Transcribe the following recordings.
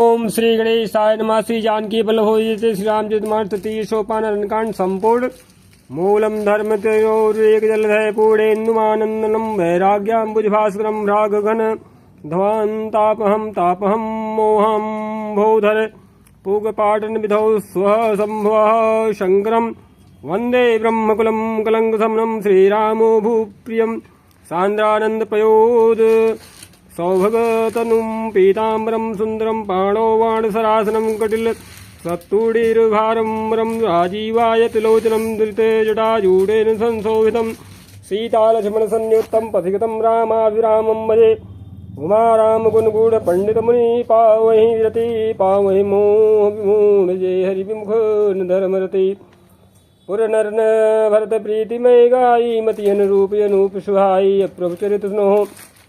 ओम श्री गणेशाय नमः। श्री जानकी बल्लभोज श्री रामचरितमानस तृतीय सोपान अरण्यकांड संपूर्ण। मूलम धर्म तयोरेक जलधय पूर्णेन्दुमानंदनम वैराग्याम्बुजभास्करम रागघन ध्वान्तापहम मोहम भोधर पूगपाटन विधौ स्वः संभवः शंकरम वंदे ब्रह्मकुलम कलंकशमनम श्रीरामो भूप्रियम सांद्रानंदपयोद सौभगतनुं पीताम्बरं सुन्दरं पाणौ वाणसरासनं कटिल सत्तूढीर्भारं राजीवायतिलोचनं धृते जटाजूडेन संशोभितं सीतालक्ष्मणसंयुक्तं पथिगतं रामाभिरामं भजे उमारामगुणगूढपण्डितमुनि पावहि रति पावहि मोहविमूढजे हरिविमुख धर्मरति पुरनर्न भरत प्रीतिमय गायी मति अनुरूप अनूप सुहाई प्रभुचरित स्नोह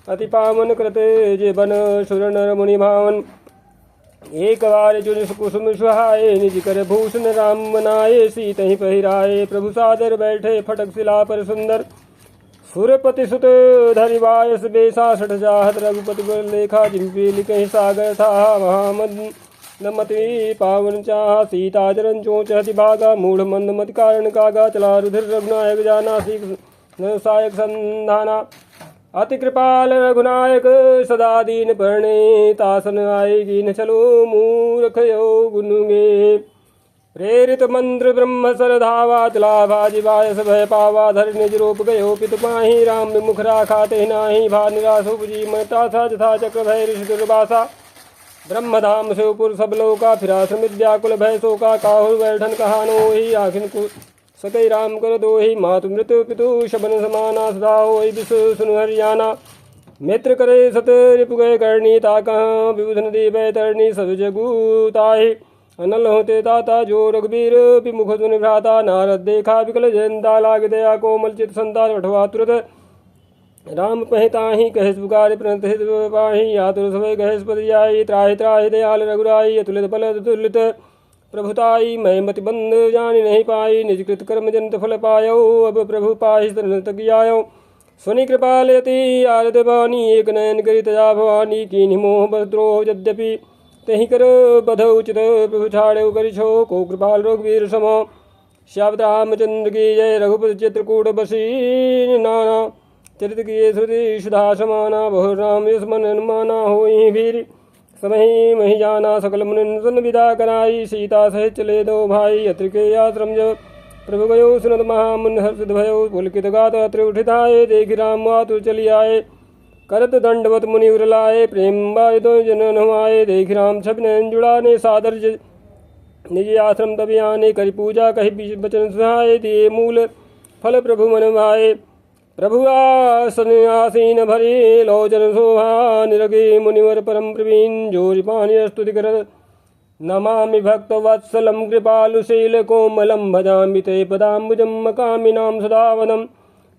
अति पावन कृते जे बन सुर नर मुनि भावन एक बार चुन कुसुम सुहाए निज कर भूषण राम बनाए सीतहि पहिराए प्रभु सादर बैठे फटक शिला पर सुंदर सुरपति सुत धरिवायस बेसा सठ जाहत रघुपति बर लेखा जिम्पी लिखे सागर था महामद नमति पावन चाह सीता जरन चोच हति भागा मूढ़ मंद मत कारण कागा चला रुधिर रघुनायक जाना सीख सायक संधाना अति कृपाल रघुनायक सदा दीन परणे तासन आएगी न चलो मूर्ख यो गुनुगे प्रेरित मंत्र ब्रह्म सर धावा चलाभा जिवायस भय पावा धर निज रूप गयो पितु पाही राम विमुख राखा ते नाही भा निराश उपजी मता था जथा चक्र भय ऋषि दुर्वासा ब्रह्मधाम शिवपुर सब लोका फिराश्रमित व्याकुल भय शोका काहुर बैठन कहानो ही आखिन सकई राम कर दो ही मातु मृत्यु पितु शबन समाना सदा हो विश्व सुनु हरियाणा मित्र करे सत रिपु गए करणी ताका विबुधन दी बैतरणी सब जगूताहि अनल होते ताता जो रघुबीर विमुख सुनि भ्राता नारद देखा विकल जयंता लाग दया कोमल चित संतान अठवा तुरत राम पहिताहि कहेस पुकार प्रणत हित पाहि आतुर समय कहेस पदियाई त्राहि त्राहि दयाल रघुराई अतुलित बल अतुलित प्रभुताई मैं मति बंद जानी नहीं पाई निजकृत कर्म जनित फल पायो अब प्रभु पाहि तकियायो सुनि कृपालयति आरद वाणी एक नयन करी तजा भवानी कीन्हि मोह बद्रोह यद्यपि तहि कर बध उचित प्रभु छाड़े करिछो को कृपाल रघुवीर सम श्यावत रामचंद्र की जय रघुपति चित्रकूट बसी नाना चरित किए श्रुति सुधा समाना बहु राम यस मन माना होई वीर समय मही जाना सकल मुनिन विदा कराई सीता सहित चले दो भाई अत्रिके आश्रम जब प्रभु गयो सुनत महामुन हर्षित भयो पुलकित गात अत्र उठिताए देखि राम आतुर चली आए करत दंडवत मुनि उरलाए प्रेम बाय दो जनन हुआए देखि राम छब नयन जुड़ाने सादर निज आश्रम तब आने करि पूजा कहि बचन सुहाए दिए मूल फल प्रभु मन भाए प्रभु आसन आसीन भरी लोचन शोभा निरगे मुनिवर परम प्रवीण जोरि पानी स्तुति कर नमामि भक्त वत्सलम कृपालुशील कोमलम भजामि ते पदाम्बुजम कामिनां सदावनम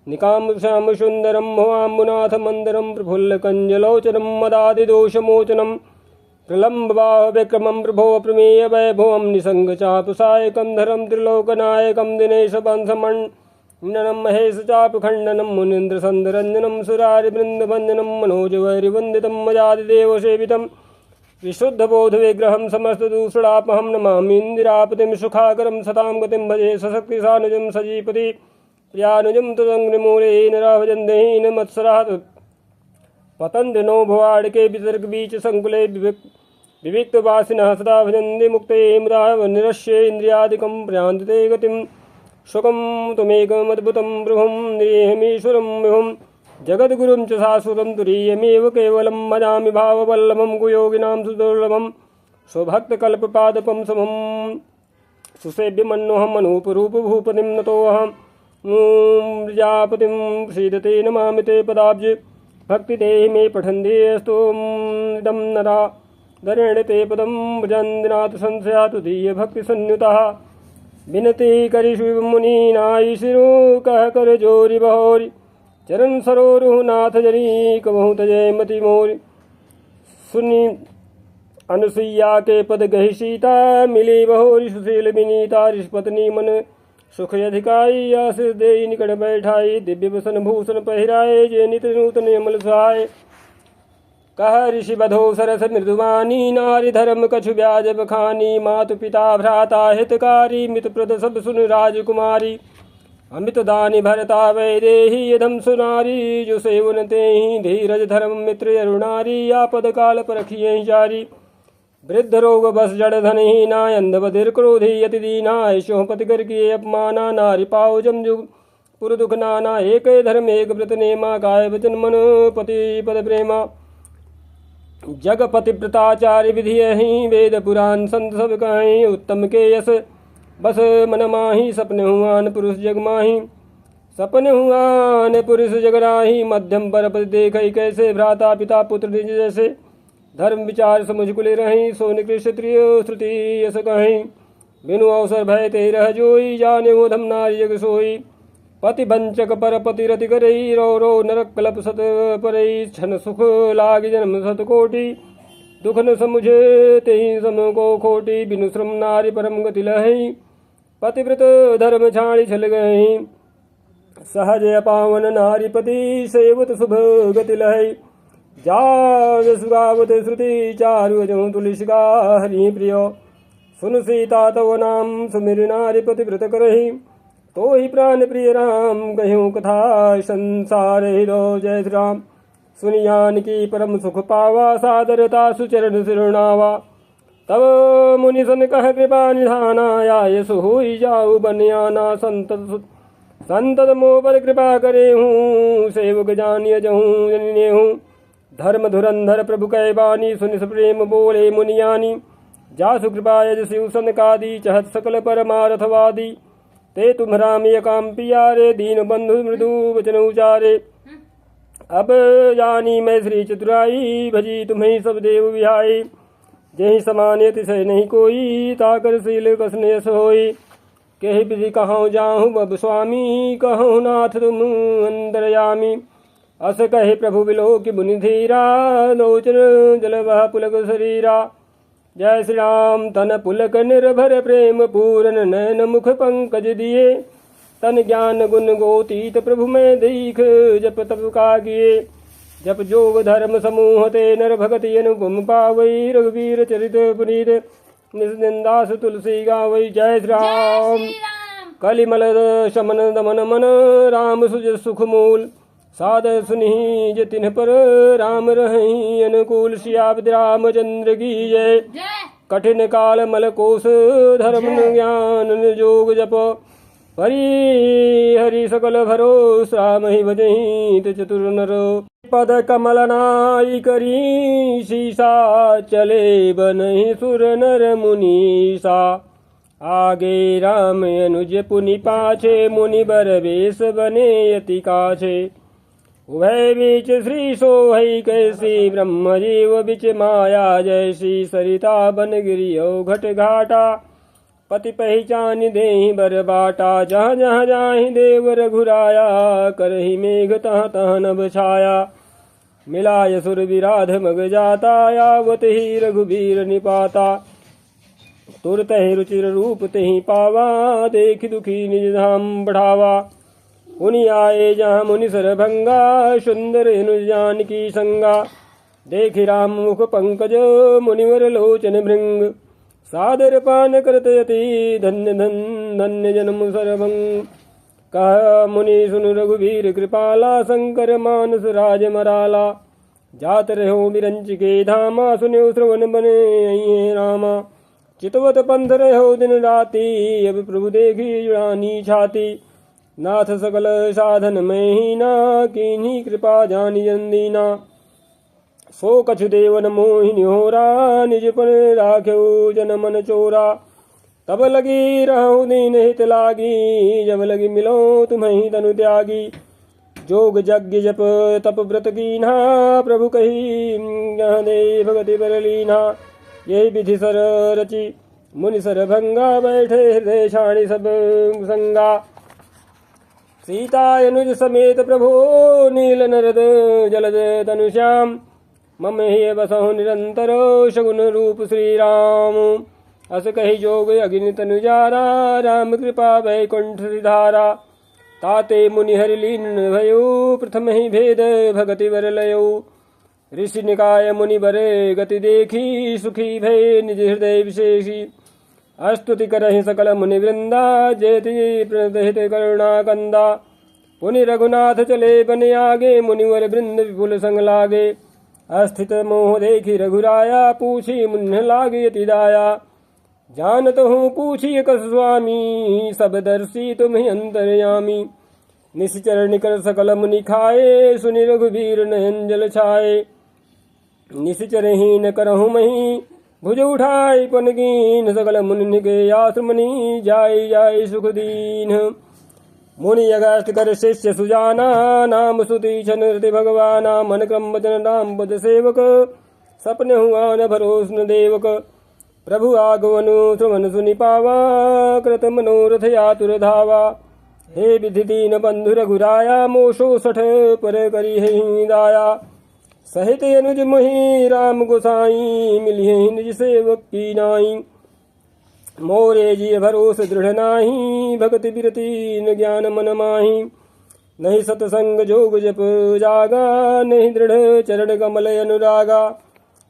निकाम श्याम सुंदरम भवाम्बुनाथ मंदरम प्रफुल्ल कंजलोचनम मदादि दोषमोचनम प्रलम्ब बाह विक्रमं प्रभो प्रमेय वैभवम निसंग चापसायकम धरम त्रिलोकनायकम दिनेश वंशमण ननम महेश चाप खंडनम मुनीन्द्र संदरंजनम सुरारि वृंदवंदनम मनोज वैरिवंदितम मजादिदेव सेवितम विशुद्ध बोध विग्रहम समस्त दूषणापहम नमामि इंदिरापतिम सुखाकरम सताम गतिम भजे सशक्ति सानुजम सजीपति प्रियानुजम तदंग्रिमूलेन राभजन्देहीन मत्सरात् पतन्ति नो भुवाड़के विसर्ग बीच संकुले विविक्त वासिनः सदा भजन्ति मुक्ते मुदा निरश्ये इंद्रियादिकं प्रयान्ति गतिम सुखम तुमेकमद्भुतं प्रभुं निरीहमीश्वरं विभुं जगद्गुरुं च शाश्वतं तुरीयमेव केवलं भजामि भाववल्लभं कुयोगिनां सुदुर्लभं स्वभक्तकल्पपादपं समं सुसेव्यमन्योऽहम् अनूपरूपभूपतिं नतोऽहं प्रजापतिं श्रीदते नमामि ते पदाब्ज भक्तिदेहि मे पठन्ति अस्तु इदं नरा धरेण ते पदं भजन्दिनाथ संशयातु दीयभक्तिसंयुतः विनती करि शिव मुनि नाई सिरु कह कर जोरी बहोरी चरण सरोरु नाथ जरी कबहु तजय मति मोरी सुनी अनुसुईया के पद गहि सीता मिली बहोरी सुशील विनीता ऋषपत्नी मन सुख अधिकाई आशीष दे निकट बैठाई दिव्य वसन भूषण पहिराए जे नित नूतन अमल सहाय कह ऋषि बधो सरस मृदुवानी नारी धर्म कछु ब्याज बखानी मातु पिता भ्राता हितकारी मित प्रद सब सुन राजकुमारी अमित दानी भरता वैदेही यदम सुनारी जो सेवन ते ही धीरज धर्म मित्र अरुणारी आपद काल परखिए जारी वृद्ध रोग बस जड़ धन ही नाय अंध बधिर क्रोधी यति दीना ऐशो पति कर किए अपमाना नारी पाओ जम जुग पुर दुख नाना एक धर्म एक व्रत नेमा काय वचन मन पति पद प्रेमा जगपति व्रताचार्य विधि ही वेद पुराण संत सब कहीं उत्तम के यस बस मन माही सपने हुआन पुरुष जग माही सपने हुआन पुरुष जगराही मध्यम पर पति देख कैसे भ्राता पिता पुत्र निज जैसे धर्म विचार समुझ कुले रही सो निकृष्ट त्रिय श्रुति यस कहीं बिनु अवसर भय ते रह जोई जाने वो धम नारी जग सोई पति वंचक पर पति रति करई रो रो नरक कलप सत परई क्षण सुख लाग जन्म सत कोटि दुख न समुझे तेहि सम को खोटी बिनु श्रम नारी परम गति लहई पतिव्रत धर्म छाड़ी छल गई सहज पावन नारी पति सेवत शुभ गति लहई जाग सुगावत श्रुति चारु जो तुलसिका हरि प्रियो सुन सीता तव नाम सुमिर नारी पतिव्रत करही तो ही प्राण प्रिय राम कह्यूं कथा संसार हिरो जय श्री राम सुनियान की परम सुख पावा सादरता सुचरण सिरणावा तब मुनि सन कह कृपा निधाना आय सुहुई जाऊ बनियाना संतत मोह पर कृपा करे हूँ सेवक जानिय जहूँ जनिने हूँ धर्म धुरंधर प्रभु कै बानी सुनि प्रेम बोले मुनियानी जासु कृपा यज शिव सनकादि चहत सकल परमारथवादी ते तुम राम काम पियारे दीन बंधु मृदु वचन उचारे अब जानी मैं श्री चतुराई भजी तुम्हें सब देव विहाई जही समान तिसय नहीं कोई ताकर शील कसने सोई कही विधि कहूँ जाहूँ बब स्वामी कहूँ नाथ तुम अंतरयामी अस कहे प्रभु बिलो कि मुनि धीरा लोचन जल वह पुलक शरीरा जय श्री राम तन पुलक निर्भर प्रेम पूरन नयन मुख पंकज दिए तन ज्ञान गुण गोतीत प्रभु में दीख जप तप का किए जप जोग धर्म समूह ते नर भगति अनुगम पावई रघुवीर चरित पुनीत निस्निंदास तुलसी गावई जय श्री राम कलिमल शमन दमन मन राम सुज सुख मूल साद सुनि जतिन पर राम रही अनुकूल श्याब्द रामचंद्र की जय कठिन काल मल कोश धर्म ज्ञान जोग जप परि हरि सकल भरोस राम ही भजहि चतुर नर पद कमल नाई करी सीसा चले बनहि सुर नर मुनीसा आगे राम अनुज पुनि पाछे मुनि बर बेस बने यति काछे उभय बीच श्री सोहई कैसी ब्रह्म जीव बिच माया जैसी सरिता बन गिरियो घट घाटा पति पहचान देहि बर बाटा जहाँ जहाँ जाहि देव रघुराया करहि मेघ तह तह नभ छाया मिलाय सुर विराध मग जाता यावत ही रघुबीर निपाता तुरत ही रुचिर रूप तेहि पावा देख दुखी निज धाम बढ़ावा मुनि आए जहाँ मुनि सरभंगा सुंदर जान की संगा देखि राम मुख पंकज मुनिवर लोचन भृंग सादर पान करत यति धन्य धन्य जन्म सरभंग कह मुनि सुन रघुवीर कृपाला शंकर मानस राज मराला जात रहो बिरंच के धामा सुनो श्रवण बने रामा चितवत पंथ रहो दिन राती अब प्रभु देखी जुड़ानी छाती नाथ सकल साधन में ही ना कीन्ही कृपा जानी जंदीना सो कछु देवन मोहिनी होरा निज पन राख्यो जन मन चोरा तब लगी रहूं दीन हित लागी जब लगी मिलो तुम्हें तनु त्यागी जोग यज्ञ जप तप व्रत कीन्हा प्रभु कही दे भगति बर लीना यही विधि सर रचि मुनि सर भंगा बैठे हृदय छाणी सब संगा सीता अनुज समेत प्रभु नील नरद जलद तनुश्याम मम हे बसहु निरंतर शगुन रूप श्री राम अस कही जोग अग्नि तनुजारा राम कृपा वैकुंठ धारा ताते मुनि हरि लीन भयो प्रथम ही भेद भगति वर लयो ऋषि निकाय मुनि बरे गति देखी सुखी भय निज हृदय विशेषी अस्तुति करहि सकल मुनि वृंदा जेति प्रदहित करुणा कंदा पुनि रघुनाथ चले बन आगे मुनिवर वृंद विपुल संग लागे अस्थित मोह देखी रघुराया पूछी मुन्न लागे अति दाया जानत हूँ पूछी कस स्वामी सब दर्शी तुम ही अंतर्यामी निश्चर निकर सकल मुनि खाए सुनि रघुवीर नयन जल छाए निश्चर ही न करहु मही भुज उठाई पन कीन सकल मुनि के आश्रमनि जाय जाय सुख दीन मुनि अगस्त कर शिष्य सुजाना नाम सुति छन हृदय भगवाना मन क्रम वचन राम पद सेवक सपने हुआ न भरोस न देवक प्रभु आगवनु श्रवण सुनि पावा कृत मनोरथ आतुर धावा हे विधि दीन बंधु रघुराया मोशो सठ पर करी ही दाया सहित अनुज मोहि राम गोसाई मिलिए निज सेवक की नाई मोरे जी भरोस दृढ़ नाही भक्ति बिरति न ज्ञान मन माही नहीं सतसंग जोग जप जागा नहीं दृढ़ चरण कमल अनुरागा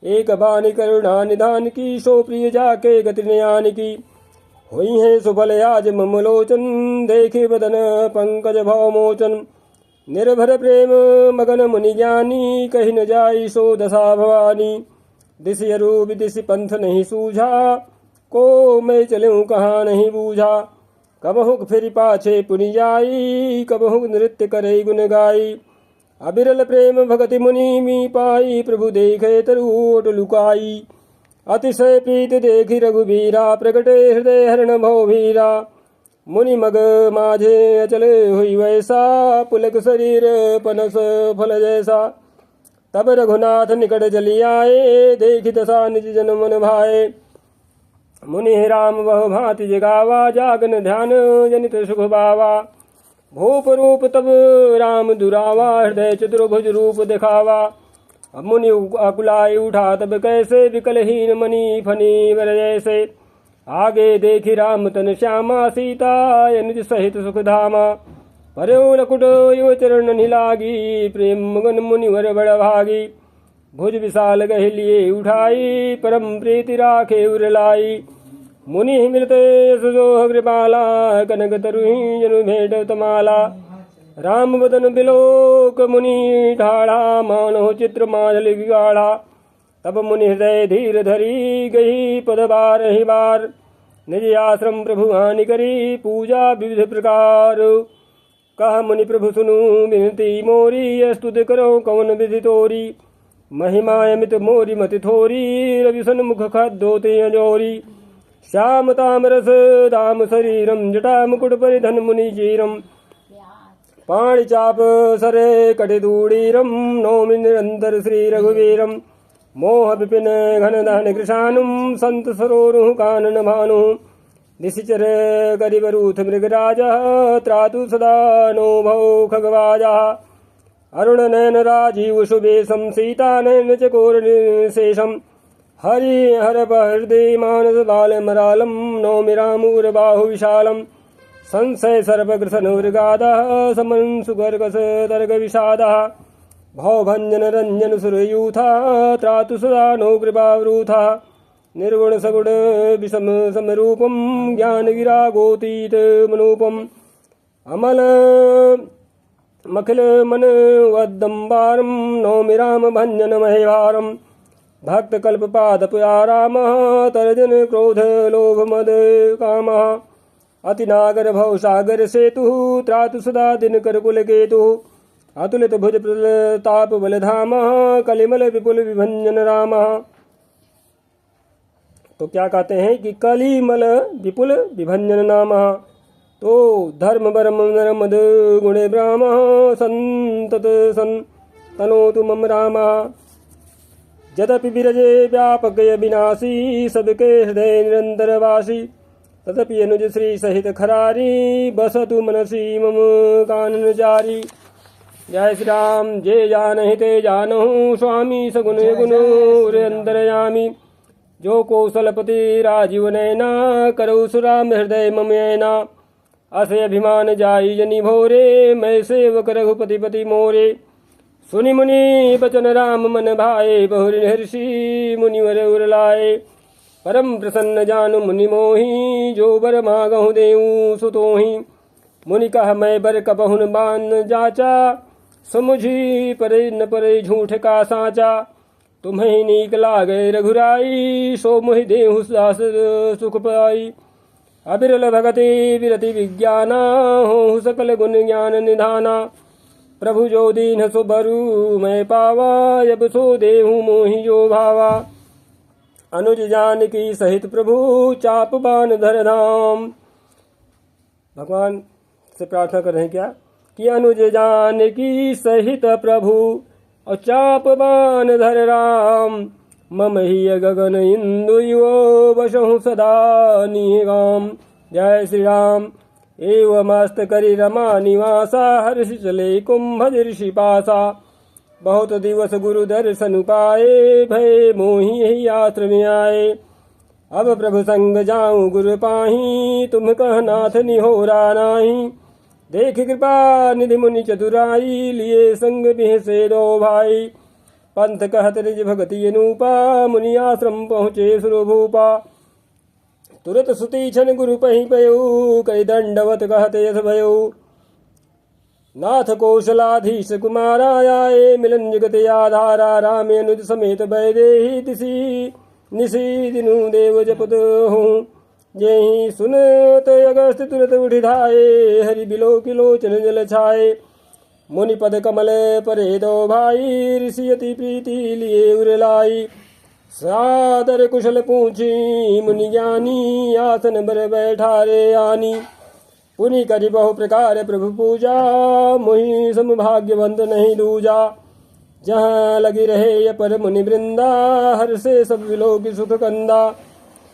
एक बानी करुणा निधान की सो प्रिय जाके गति न्यान की हुई है सुफल आज ममलोचन देखे बदन पंकज भाव मोचन निर्भर प्रेम मगन मुनि ज्ञानी कही न जाई सो दशा भवानी दिश रूप दिश पंथ नहीं सूझा को मैं चलूं कहाँ नहीं बूझा कबहुक फिर पाछे पुनि जाई कबहुक नृत्य करे गुन गाई अबिरल प्रेम भगति मुनि मी पाई प्रभु देखे तरुओट लुकाई अतिशय प्रीत देखी रघुबीरा प्रगटे हृदय हरण भव भीरा मुनि मग माझे अचले हुई वैसा पुलक शरीर पनस फल जैसा तब रघुनाथ निकट चली आए देखी दशा निज जन मन भाए मुनि राम वह भांति जगावा जागन ध्यान जनित सुख बावा भूप रूप तब राम दुरावा हृदय चतुर्भुज रूप दिखावा अब मुनि अकुलाई उठा तब कैसे विकलहीन मणि फनी वर जैसे आगे देखी राम तन श्यामा सीता निज सहित सुख धामा पर्यो लकुट यो चरण निलागी प्रेम मगन मुनिवर बड़ भागी भुज विशाल गहलिए उठाई परम प्रीति राखे उर लाई मुनि मिलते सुजोह कृपाला कनक तरुही जनु भेट तमाला राम बदन बिलोक मुनि ठाड़ा मानो चित्र माजल गाढ़ा तब मुनि हृदय धीर धरी गई पद बार ही बार निज आश्रम प्रभु हानि करी पूजा विविध प्रकार कहा मुनि प्रभु सुनु विनती मोरी स्तुति करो कौन विधि तोरी महिमा अमित मोरी मति थोरी रवि सन्मुख खद्दोते अजोरी श्याम तामरस दाम शरीरम जटा मुकुट परिधन मुनि चीरम पाणि चाप सरे कटिदूड़ीरम नौमि निरंतर श्री रघुवीरम मोह विपिन घन दहन कृशानुम संत सरोरुह कानन भानु निशिचर गरिबरूथ मृगराज त्रातु सदा नो भौ खगवाजा अरुण नयन राजीव शुभेशम सीता नयन चकोर शेषम हरि हर हृदय मानस बाल मरालम नौमि रामूर बाहु विशालम संशय सर्वग्रसन मृगादा समन सुगर्गस तर्ग विषादा भवभंजन रंजन सुरयूथा त्रातु सदा नो कृपावरूथा निर्गुण सगुण विषम समरूपम ज्ञान विरागोतीत मनूपम अमल मखिल मन वदम्बारम नौमि राम भंजन महेवारम भक्त कल्प पाद पुयाराम तर्जन क्रोध लोभ मद काम अति नागर भव सागर सेतु त्रातु सदा दिन कर कुल केतु अतुलित भुज प्रताप बलधाम कलिमल विपुल विभंजन राम। तो क्या कहते हैं कि कलिमल विपुल विभंजन नाम तो धर्म बरम मद गुणे ब्राह्म संतत सन तनोतु मम राम यद्यपि विरजे व्यापक विनाशी सबके हृदय निरंतर वासी तदपि अनुज श्री सहित खरारी बसतु मनसी मम कानन जारी। जय श्री राम जय जानहि ते जानहु स्वामी सगुण गुण अंतरयामी जो कौशलपति राजीव नैना करौ सुराम हृदय ममैना असे अभिमान जाई जनि भोरे मैं सेवक रघुपति पति मोरे सुनि मुनि बचन राम मन भाए, बहुरि हर्षि मुनिवर उर लाए। परम प्रसन्न जानु मुनि मोहि, जो बर मागहु देऊ सुतोहि। मुनि कह मैं बर कबहुन बान जाचा, समुझी परे न परे झूठ का साचा। तुम्हें नीक लागे रघुराई, सो मोहि देहु दास सुख पाई। अबिरल भगति विरति विज्ञाना, हो सकल गुण ज्ञान निधाना। प्रभु जो दीन सो बरु मैं पावा, जब सो देहु मोहि जो भावा। अनुज जानकी सहित प्रभु, चाप बान धर धाम। भगवान से प्रार्थना कर रहे हैं क्या कि अनुज जानकी सहित प्रभु, और चाप बान धर राम। मम ही गगन इंदु यो, बसहु सदा निगाम। जय श्री राम। एवं मस्त करि रमा निवासा, हर्ष चले कुंभ ऋषि पासा। बहुत दिवस गुरु दर्शन पाए, भय मोहि यही आश्रम आए। अब प्रभु संग जाऊं गुरु पाही, तुम कह नाथ निहोरा नाही। देख कृपा निधि मुनि चतुराई, लिए संग बिहसे दो भाई। पंथ कहत निज भगति अनूपा, मुनि आश्रम पहुँचे सुरभूपा। तुरत सुती छन गुरु पही पयऊ, कई दंडवत कहत यस भयऊ। नाथ कौशलाधीश कुमारा आए, मिलन जगत आधारा। राम अनुज समेत वैदेही, तिसी निसी दिनु देव जपत हूँ। जेहि सुनत अगस्त तुरत उठि धाये, हरि बिलो किलोचन जल छाए। मुनि पद कमल परे दो भाई, ऋषि अति प्रीति लिए उर लाई। सादर कुशल पूछी मुनि ज्ञानी, आसन बर बैठारे आनी। पुनि करि बहु प्रकार प्रभु पूजा, मोहि सम भाग्यवंत नहीं दूजा। जहाँ लगी रहे अपर मुनि वृंदा, हर से सब विलोक सुख कंदा।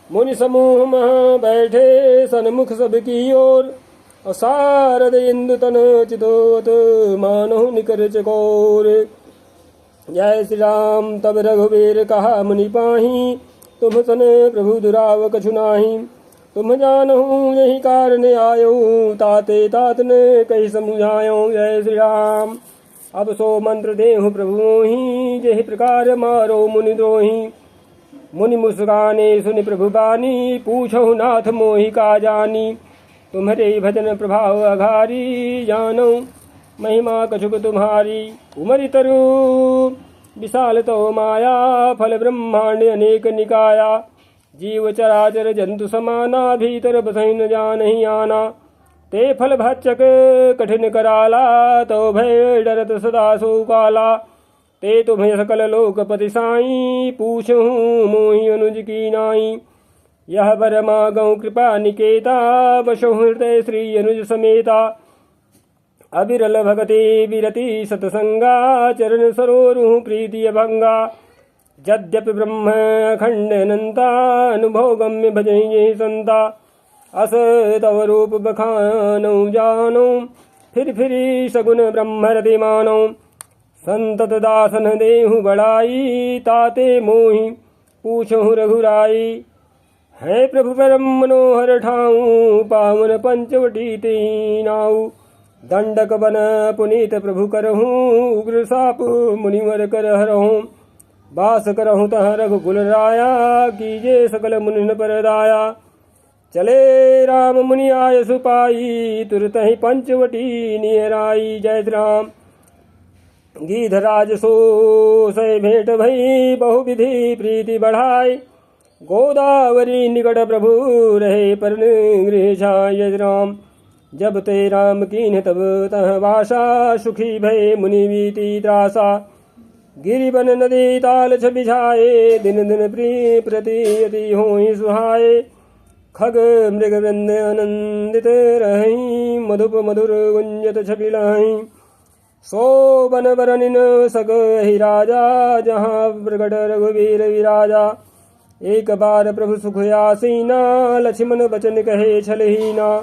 मुनि समूह मह बैठे सन्मुख सब की ओर, और सारद इंदु तन चितोत मानो निकर चकोर। जय श्री राम। तब रघुवीर कहा मुनि पाही, तुम सन प्रभु दुराव कछु नाही। तुम जानहु यही कारण आयो, ताते तात ने कही समुझायो। जय श्री राम। अब सो मंत्र देहु प्रभु मोहि, जहि प्रकार मारो मुनि द्रोही। मुनि मुस्काने सुनि प्रभु बानी, पूछहु नाथ मोहि का जानी। तुम्हारे भजन प्रभाव अघारी, जानो महिमा कछुक तुम्हारी। उमरि तरु विशाल तो माया, फल ब्रह्मांड अनेक निकाया। जीव चराचर जंतु समाना, भीतर बसहि न जानहि आना। ते फल भक्षक कठिन कराला, तो भय डरत सदा सो काला। ते तुम्हें सकल लोकपति साई, पूछहूँ मोहि अनुज की नाई। यह बर मागहु कृपा निकेता, बसहु हृदय श्री अनुज समेता। अबिरल भगति विरति सतसंगा, चरण सरोरुह प्रीति अभंगा। यद्यपि ब्रह्म अखंड अनंता, अनुभव गम्य भजहि संता। अस तव रूप बखानौ जानो, फिर सगुन ब्रह्म रति मानो। संतत दासन देहु बड़ाई, ताते मोहि पूछहु रघुराई। है प्रभु परम मनोहर ठाऊं, पावन पंचवटी तेहि नाऊ। दंडक बन पुनीत प्रभु करहूँ, उग्र साप मुनिवर कर हरहूँ। बास करहूँ तह रघुकुल राया, कीजे सकल मुनि पर दाया। चले राम मुनि आय सुपाई, तुरत ही पंचवटी नियराई। जय श्री राम। गीधराज सो सै भेंट भई, बहुविधि प्रीति बढ़ाई। गोदावरी निकट प्रभु रहे, पर गृह छाय। जय श्री राम। जब ते राम कीन्ह तब तह वासा, सुखी भय मुनि बीती त्रासा। गिरिवन नदी ताल बिछाए, दिन दिन प्रिय प्रति अति होई सुहाए। खग मृग वृंद आनंदित रहीं, मधुप मधुर गुंजत छबिलाहीं। सो बन बरनिन सक ही राजा, जहाँ प्रगट रघुवीर विराजा। एक बार प्रभु सुख आसीना, लक्ष्मण बचन कहे छलहीना।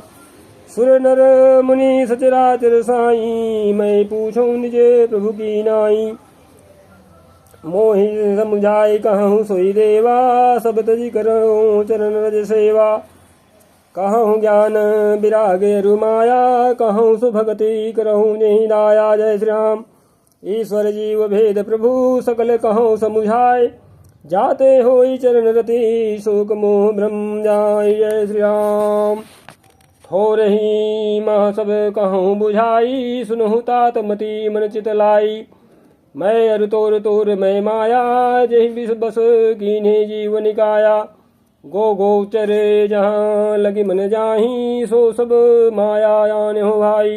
सुर नर मुनि सचराचर साई, मैं पूछूं निजे प्रभु की नाई। मोहि समुझाई कहूँ सोई देवा, सब तजी करूँ चरण रज सेवा। कहूँ ज्ञान विराग रुमाया, कहूँ सुभगति करहूँ जहि दाया। जय श्री राम। ईश्वर जीव भेद प्रभु सकल कहो समुझाए। जाते होई चरण रति शोक मोह भ्रम जाय। जय श्री राम। थोरही मह सब कहूँ बुझाई, सुनहु तात मति मन चित लाई। मैं अरु तोर तोर मैं माया, जहि विष बस कीन्हे जीव निकाया। गो गोचरे जहाँ लगी मन जाही, सो सब माया आने हो भाई।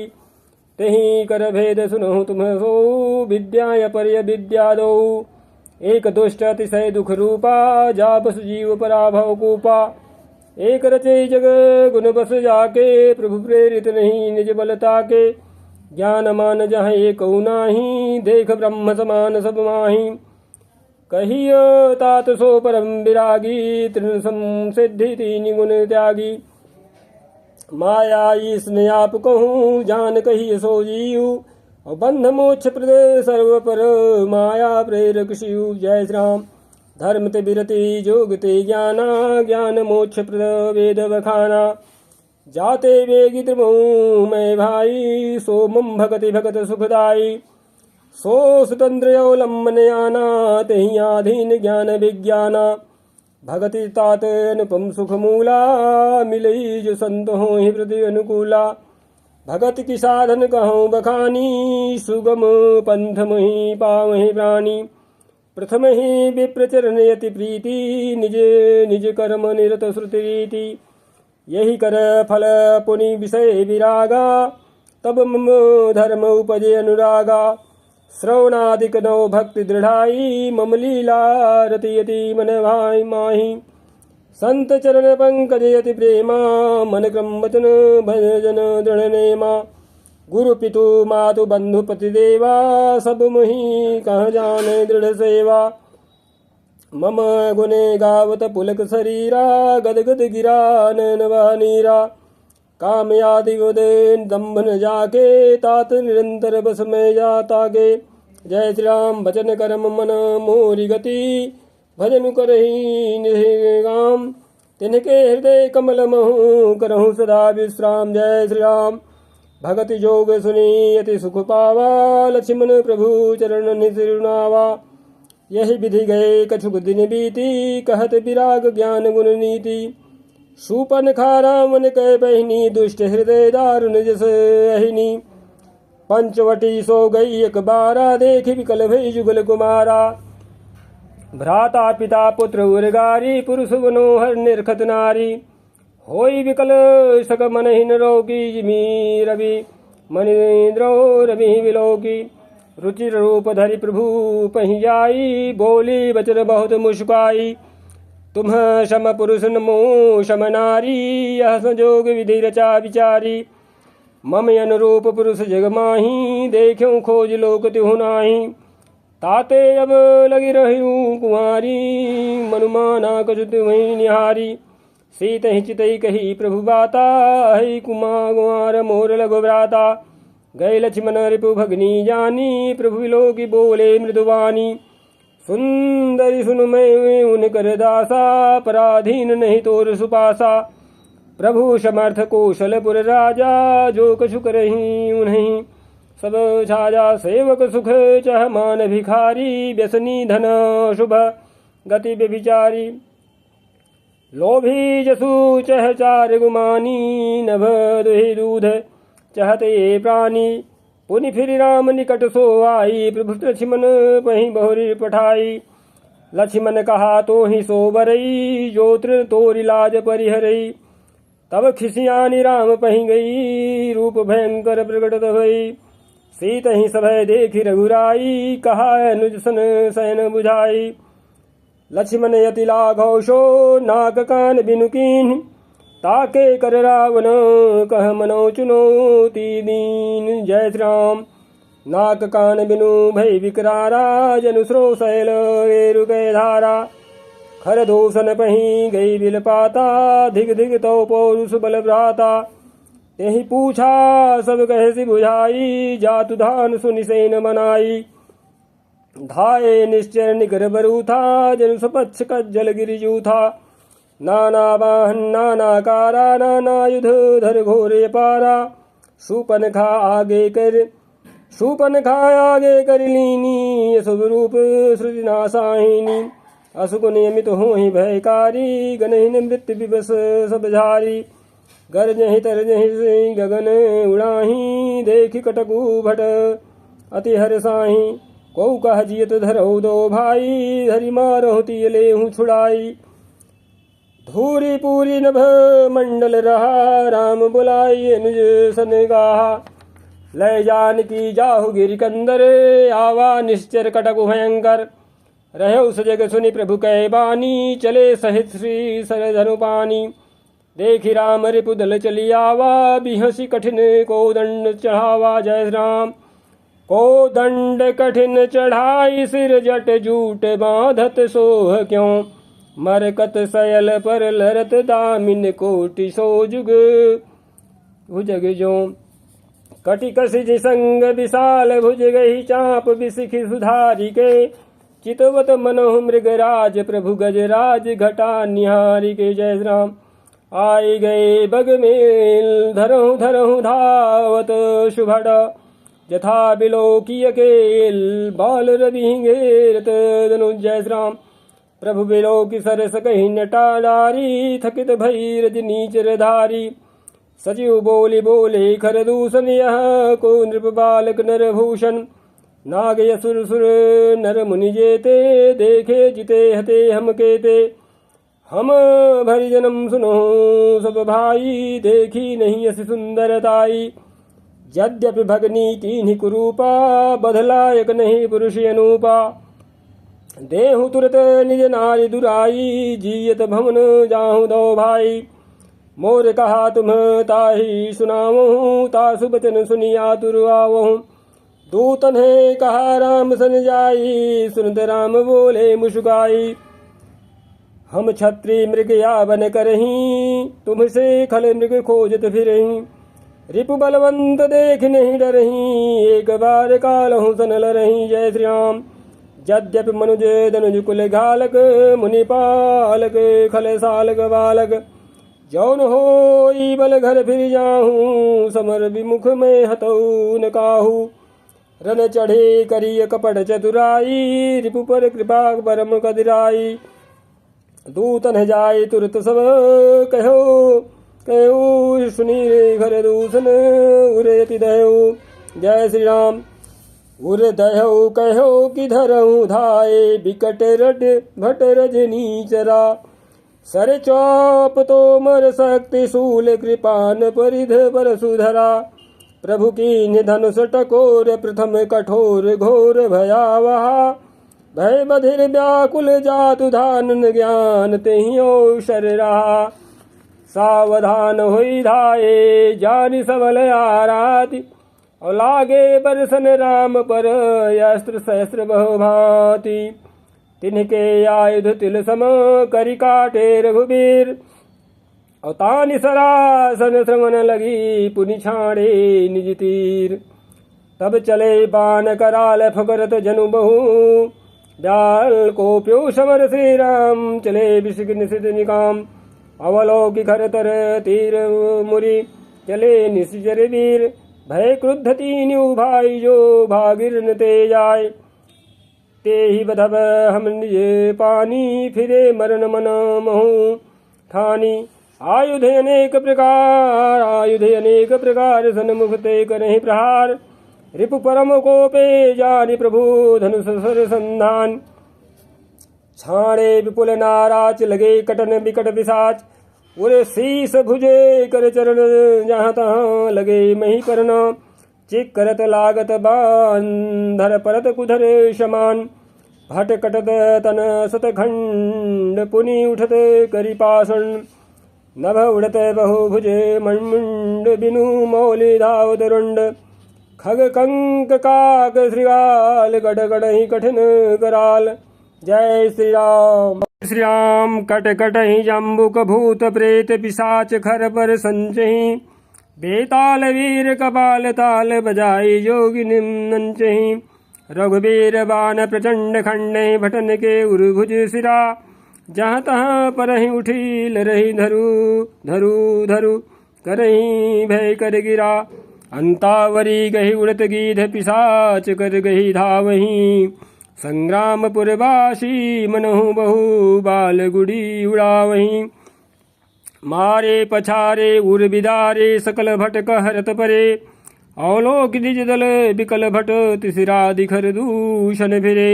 तेहि कर भेद सुनहु तुम सो, विद्या पर्य विद्या दो। एक दुष्ट अतिशय दुख रूपा, जा बस जीव पराभव कूपा। एक रचे जग गुण बस जाके, प्रभु प्रेरित नहीं निज बलता के। ज्ञान मान जहाँ एक नाही, देख ब्रह्म समान सब माही। कहियो तात सो परम विरागी, तृण संसिद्धि तीन गुण त्यागी। माया ईसने आप कहूँ, जान कहिए सो जीव। और बंध मोक्ष प्रद सर्व पर, माया प्रेरक शिव। जय श्री राम। धर्म ते विरति जोग ते ज्ञाना, ज्ञान मोक्ष प्रद वेद बखाना। जाते वेगी त्रिमऊ मैं भाई, सो मम भगति भगत सुखदाई। सो स्वतंत्र अवलंबन आना, तेहि आधीन ज्ञान विज्ञाना। भगति तात अनुपम सुख मूला, मिलई जो संत हो ही प्रति अनुकूला। भगत की साधन कहूँ बखानी, सुगम पंथ मुहि पावहि प्राणी। प्रथम ही विप्रचरण यति प्रीति, निज निज कर्म निरत श्रुति रीति। यही कर फल पुनि विषय विरागा, तब मम धर्म उपजे अनुरागा। श्रवणादिक नौ भक्ति दृढ़ाई, मम लीला रतियति मन भाई माही। संत चरण पंकज यति प्रेमा, मन क्रम वचन भजन दृढ़ नेमा। गुरु पितु मातु बंधु पति देवा, सब मुहि कह जाने दृढ़ सेवा। मम गुने गावत पुलक शरीरा, गदगद गिरा नैन वह नीरा। काम आदि उदयन दम्भन जाके, तात निरंतर बस में जाता गे। जय श्री राम। वचन कर्म मन मोरी गति, भजन करहि निगाम। तिनके हृदय कमल महु, करहु सदा विश्राम। जय श्री राम। भगति जोग सुनी अति सुख पावा, लक्ष्मण प्रभु चरण निसिरुनावा। यही विधि गए कछुक दिन बीती, कहत विराग ज्ञान गुण नीति। शूपन खारा मन कह बहिनी, दुष्ट हृदय दारुण जस अहिनी। पंचवटी सो गई एक बारा, देखि विकल भई जुगल कुमारा। भ्राता पिता पुत्र उर्गारी, पुरुष मनोहर निरखत नारी। होई विकल सक मनहीन रोगी, जिमी रवि मनीन्द्रो रवि विलोकी। रुचिर रूप धरि प्रभु पहि जाई, बोली वचन बहुत मुस्काई। तुम सम पुरुष नमो सम नारी, यह संजोग विधि रचा विचारी। मम अनुरूप पुरुष जग माही, देख्यो खोज लोक तिहु नाही। ताते अब लगी रहूं कुंवारी, मनुमाना कछु तुम्हि निहारी। सीत ही चितई कही प्रभु बाता, हई कुमार मोर लघु भ्राता। गए लक्ष्मण रिपु भगनी जानी, प्रभु विलोकी बोले मृदुवानी। सुंदरी सुन मैं उन कर दासा, पराधीन नहीं तोर सुपासा। प्रभु समर्थ कौशलपुर राजा, जो कछु करही उन्हीं सब छाजा। सेवक सुख चह मान भिखारी, व्यसनी धन शुभ गति व्यभिचारी। लोभी जसु चह चार गुमानी, नभ दुहि दूध चहते प्राणी। पुनि फिर राम निकट सो आई, प्रभु लक्ष्मण पहि बहुरी पठाई। लक्ष्मण कहा तो ही सो बरई, जो तृण तोरि लाज परिहरई। तब खिसियानी राम पहि गई, रूप भयंकर प्रकटत भई। सीत ही सभय देखी रघुराई, कहा अनुज सन सैन बुझाई। लक्ष्मण यति लाघव सो, नाक कान बिनु कीन्ह। ताके कर रावण कह मनो चुनौती दीन। जय श्री राम। नाक कान बिनु भय विकरारा, जनु स्रो शैल रेरु गए धारा। खर दूषण पही गई बिल पाता, धिग धिग तो पौरुष बल भ्राता। यही पूछा सब कहसी बुझाई, जातु धान सुनि सेन मनाई। धाये निश्चय निकर बरू था, जनु सपक्ष कज्जल गिरिजू था। नाना वाहन नाना कारा, नाना युध धर घोरे पारा। शूपन खा आगे कर शूपन खायागे कर लीनी अशुभ रूप श्रुति नासाहिनी असुक नियमित हो ही भयकारी गनहीन मृत्यु विवश सब झारी गरजहि तरजहि गगन उड़ाही देखि कटकु भट अति हरसाही कौ कह जियत धरऊ दो भाई धरि मारहु तिय लेहु छुड़ाई धूरी पूरी नभ मंडल रहा राम बुलाई अनुज सन गाहा लय जान की जाहु गिरिकंदर आवा निश्चर कटकु भयंकर रहे सजग सुनि प्रभु कै बानी चले सहित श्री सर धनु पानी देखि राम रिपुदल चली आवा बिहसी कठिन को दंड चढ़ावा जय राम को दंड कठिन चढ़ाई सिर जट जूट बांधत सोह क्यों मरकत सयल पर लरत दामिन कोटि सो जुग भुजग जो कटि कसिज संग विशाल भुज गही चाप बिसिखि सुधारी के चितवत मनोह मृगराज प्रभु गजराज घटा निहारी के जय राम आई गए बग मेल धरहु धरहु धावत शुभड़ यथा बिलोकीय केल बाल रवि घेरत धनु जय राम प्रभु बिलोकी सरस कही नटा डारी थकित भई रजनी चरधारी सचिव बोले बोले खर दूषण यह को नृप बालक नर भूषण नाग यसुर सुर नर मुनि जेते देखे जिते हते हम केते हम भरि जन्म सुनो सब भाई देखी नहीं अस सुंदरताई यद्यपि भगनी तीन्ही कुरूपा बधलायक नहीं पुरुष अनूपा देहु तुरत निज नारी दुराई जियत भवन जाहु दो भाई मोर कहा तुम ताही सुनावहूँ तासु बचन सुनिया तुरवावहूँ दूतन है कहा राम सन जाई सुनत राम बोले मुस्काई हम छत्री मृग यावन करही तुमसे खल मृग खोजत फिरही रिपु बलवंत देख नहीं डरही एक बार कालहु सन लरही जय श्री राम यद्यपि मनुज धनुज कुल घालक मुनि पालक खल सालक बालक जौन हो बल घर फिर जाहूँ समर विमुख में हतऊ न काहू रन चढ़े करिय कपट चतुराई रिपु पर कृपा परम कदिराई दूतन जाय तुरत सब कहो कहो सुनी घर दूषण उरेति दयो जय श्री राम उर दयो कहो कि धरहु धाये बिकट रट भट रजनी चरा सर चौप तो मर शक्ति शूल कृपान परिध पर सुधरा प्रभु की निधनुष टकोर प्रथम कठोर घोर भयावह भय बधिर व्याकुल जातु धान ज्ञान तेहियो शर रहा सावधान होई धाये जानि सबल आराति और लागे बरसन राम पर अस्त्र सहस्त्र बहुभांति तिनके आयुध तिल सम करि काटे रघुबीर और तानि सरासन श्रवण लगी पुनि छाड़े निज तीर तब चले बाण कराल फकरत जनु बहु डाल को प्यो समर श्री राम चले विषिक निशित निकाम अवलोकि खर तर तीर मुरी चले निशिचर वीर भय क्रुद्ध तीन्यु भाई जो भागिर न ते जाय ते ही बधब हम निज पानी फिरे मरण मन महु ठानी आयुध अनेक प्रकार सन्मुख ते करहि प्रहार रिपु परम कोपे जानि प्रभु धनुष सर संधान छाड़े विपुल नाराच लगे कटन विकट पिशाच उरे शीस भुजे कर चरण जहाँ तहाँ लगे मही करन चिक करत लागत बांधर परत कुधर समान भट कटत तन सतखंड पुनि उठत करि पाषण नभ उड़त बहुभुजे मण्मुण्ड बिनु मौलि धावत रुण्ड खग कंक काक श्रृगाल गढ़ गढ़हि कठिन कराल जय श्री राम। श्री राम कट कटहि जम्बुक भूत प्रेत पिशाच खर पर संचहि बेताल वीर कपाल ताल बजाई जोगी निम्नंचहि रघुवीर बाण प्रचंड खंडे भटन के उर्भुज सिरा जहाँ तहाँ परहि उठी लरहि धरु धरु धरु करहि भय कर गिरा अंतावरी गही उड़त गीध पिशाच कर गही धावहीं। संग्रामपुरवासी मनहु बहु बाल गुड़ी उड़ावहीं। मारे पछारे उर बिदारे सकल भट कहरत परे। अवलोक निज दल बिकल भट तिसरा दिखर दूषण फिरे।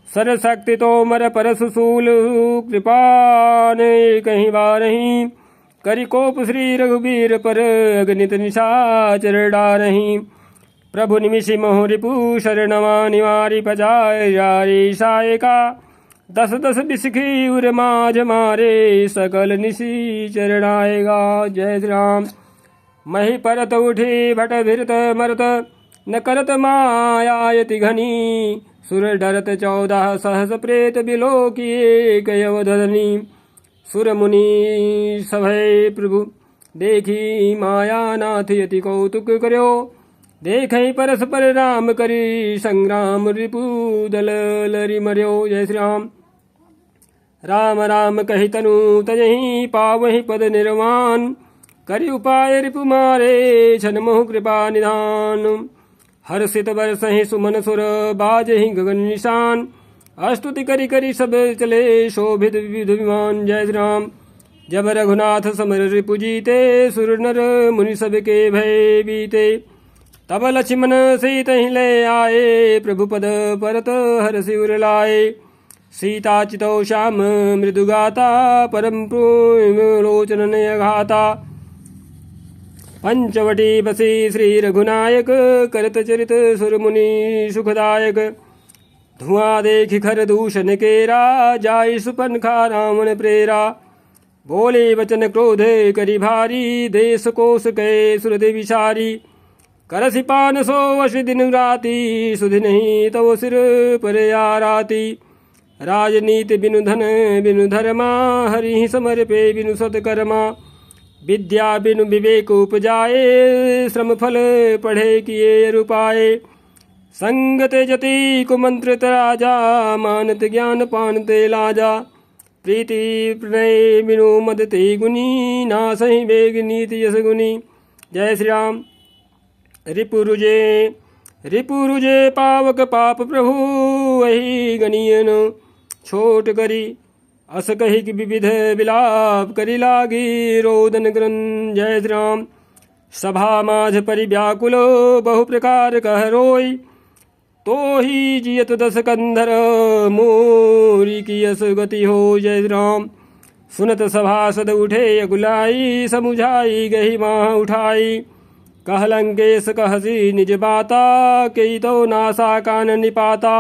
सरशक्ति तोमर परशुशूल कृपान कहीं बारहीं। करि कोप श्री रघुबीर पर अगणित निशाचर डारहीं। प्रभु निमिषि मोह रिपु शरणवा निवारि पजाय जारी सायका। दस दस बिसखी उर माझ मारे सकल निशी चरणाएगा। जय श्री राम। मही परत उठी भट भिरत मरत न करत मायायति घनी। सुर डरत 14 सहस प्रेत बिलो किए कयवधनी। सुर मुनि सभय प्रभु देखी माया नाथ यति कौतुक कर्यो। देखई परस्पर राम करी संग्राम रिपु दल लरि मर्यो। जय श्री राम। राम राम कहि तनु तजहि पावहि पद निर्वाण। करि उपाय रिपु मारे छन मोह कृपा निधान। हर्षित बरसहि सुमन सुर बाजहि गगन निशान। स्तुति करि करि सब चले शोभित विविध विमान। जय श्री राम। जब रघुनाथ समर रिपु जीते सुर नर मुनि सब के भय बीते। तब लक्ष्मण सीतहि ले आए प्रभु पद परत हरषि उर लाए। सीता चितौ श्याम मृदुगाता परम लोचन नयघाता। पंचवटी बसी श्री रघुनायक करत चरित सुर मुनि सुखदायक। धुआं देखि खर दूषण केरा जाय सुपनखा रावण प्रेरा। बोले वचन क्रोध करि भारी देश कोश कै सुरदि विचारी। करसि पान सो वश दिन राति सुधि नहीं तव सिर पर आराती। राजनीति बिनु धन बिनु धर्मा हरि समर पे बिनु सत्कर्मा। विद्या बिनु विवेक उपजाए श्रम फल पढ़े किए रुपाए। संगत जति कुमंत्रित राजा मानत ज्ञान पानते लाजा। प्रीति प्रणय बिनु मदते गुनी नासहि वेग नीति यस गुनी। जय श्री राम। रिपुरुजे पावक पाप प्रभु वही गनियन। छोट करी अस कही कि विविध विलाप करी लागी रोदन ग्रन। जय श्री राम। सभा माझ परि व्याकुलो बहु प्रकार कह रोई। तो ही जियत 10 कंधर मोरी की यस गति हो। जय श्री राम। सुनत सभासद उठे अगुलाई समुझाई गही माह उठाई। कह लंकेश कहसी निज बाता कई तो नासा कान निपाता।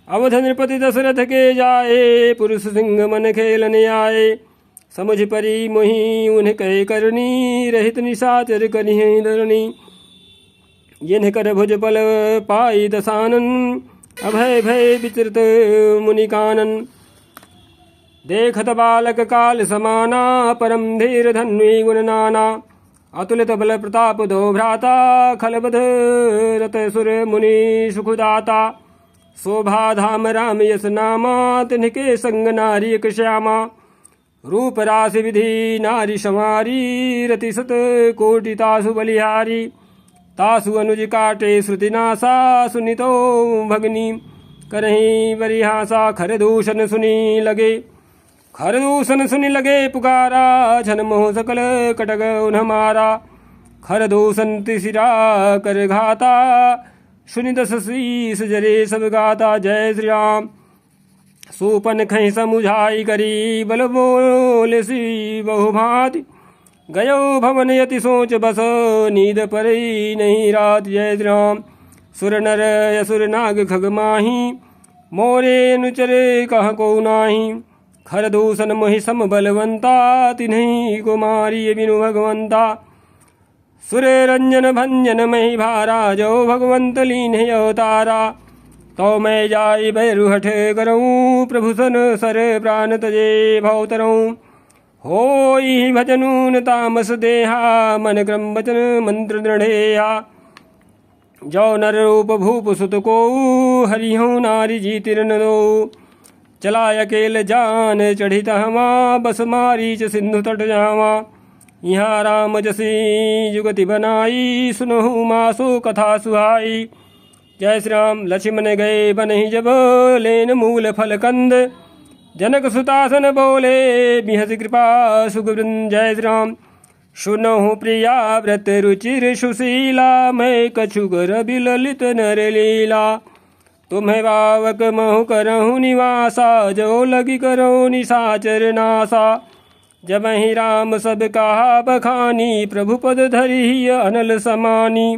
अवध नृपति दशरथ के जाए पुरुष सिंह मन खेलने आए। समझ परी मोहि उन्हें कह करनी रहित निशाचर करिहि धरणी। जिन्ह कर भुज बल पाई दसानन अभय भय विचृत मुनि कानन। देखत बालक काल समाना परम धीर धन्वी गुण नाना। अतुलित बल प्रताप दो भ्राता खलबध रत सुर मुनि सुखदाता। शोभा धाम राम यस नामा तिनके संग नारी एक श्यामा। रूप राशि विधि नारी समारी रति सत कोटि तासु बलिहारी। तासु अनुज काटे श्रुति नासा सुनितो भगनी करही बरिहासा। खर दूषण सुनी लगे खरदूषण सुनि लगे पुकारा। छन मोह सकल कटक उन्ह मारा। खरदूषण तिसिरा कर घाता सुनि 10 शीस जरे सब गाता। जय श्री राम। सूपन खै समुझाई करी बल बोले सी बहु भांति। गयो भवन यति सोच बस नींद परी नहीं रात। जय श्री राम। सुर नर असुर नाग खग माही मोरे अनुचरे कह को नाही। खरदूषण मोहि सम बलवंता तिन्हि को मारिय बिनु भगवंता। सुर रंजन भंजन मही भारा जो भगवंत लीन अवतारा। तो मैं जाई भैरु हठ करऊँ प्रभु सन सर प्राण तजे भवतरऊँ। होई भजनून तामस देहा मन क्रम वचन मंत्र दृढ़ेया। जो नर रूप भूप सुत को हरिहु नारी जीतिर न दो। चला अकेल जान चढ़ित हवा बस मारीच सिंधु तट जावा। यहाँ राम जसी जुगति बनाई, सुनहु मासो कथा सुहाई। जय श्री राम। लक्ष्मण गए बनहि जब, लेन मूल फल कंद। जनक सुतासन बोले, बिहस कृपा सुखवृंद। जय श्री राम। सुनहु प्रिया व्रत रुचिर सुशीला, मैं कछुकर बिललित नर लीला। तुम्हें बावक महु करहु निवासा, जो लगी करहु निशाचर नासा। जब ही राम सब कहा बखानी, प्रभु पद धरि अनल समानी।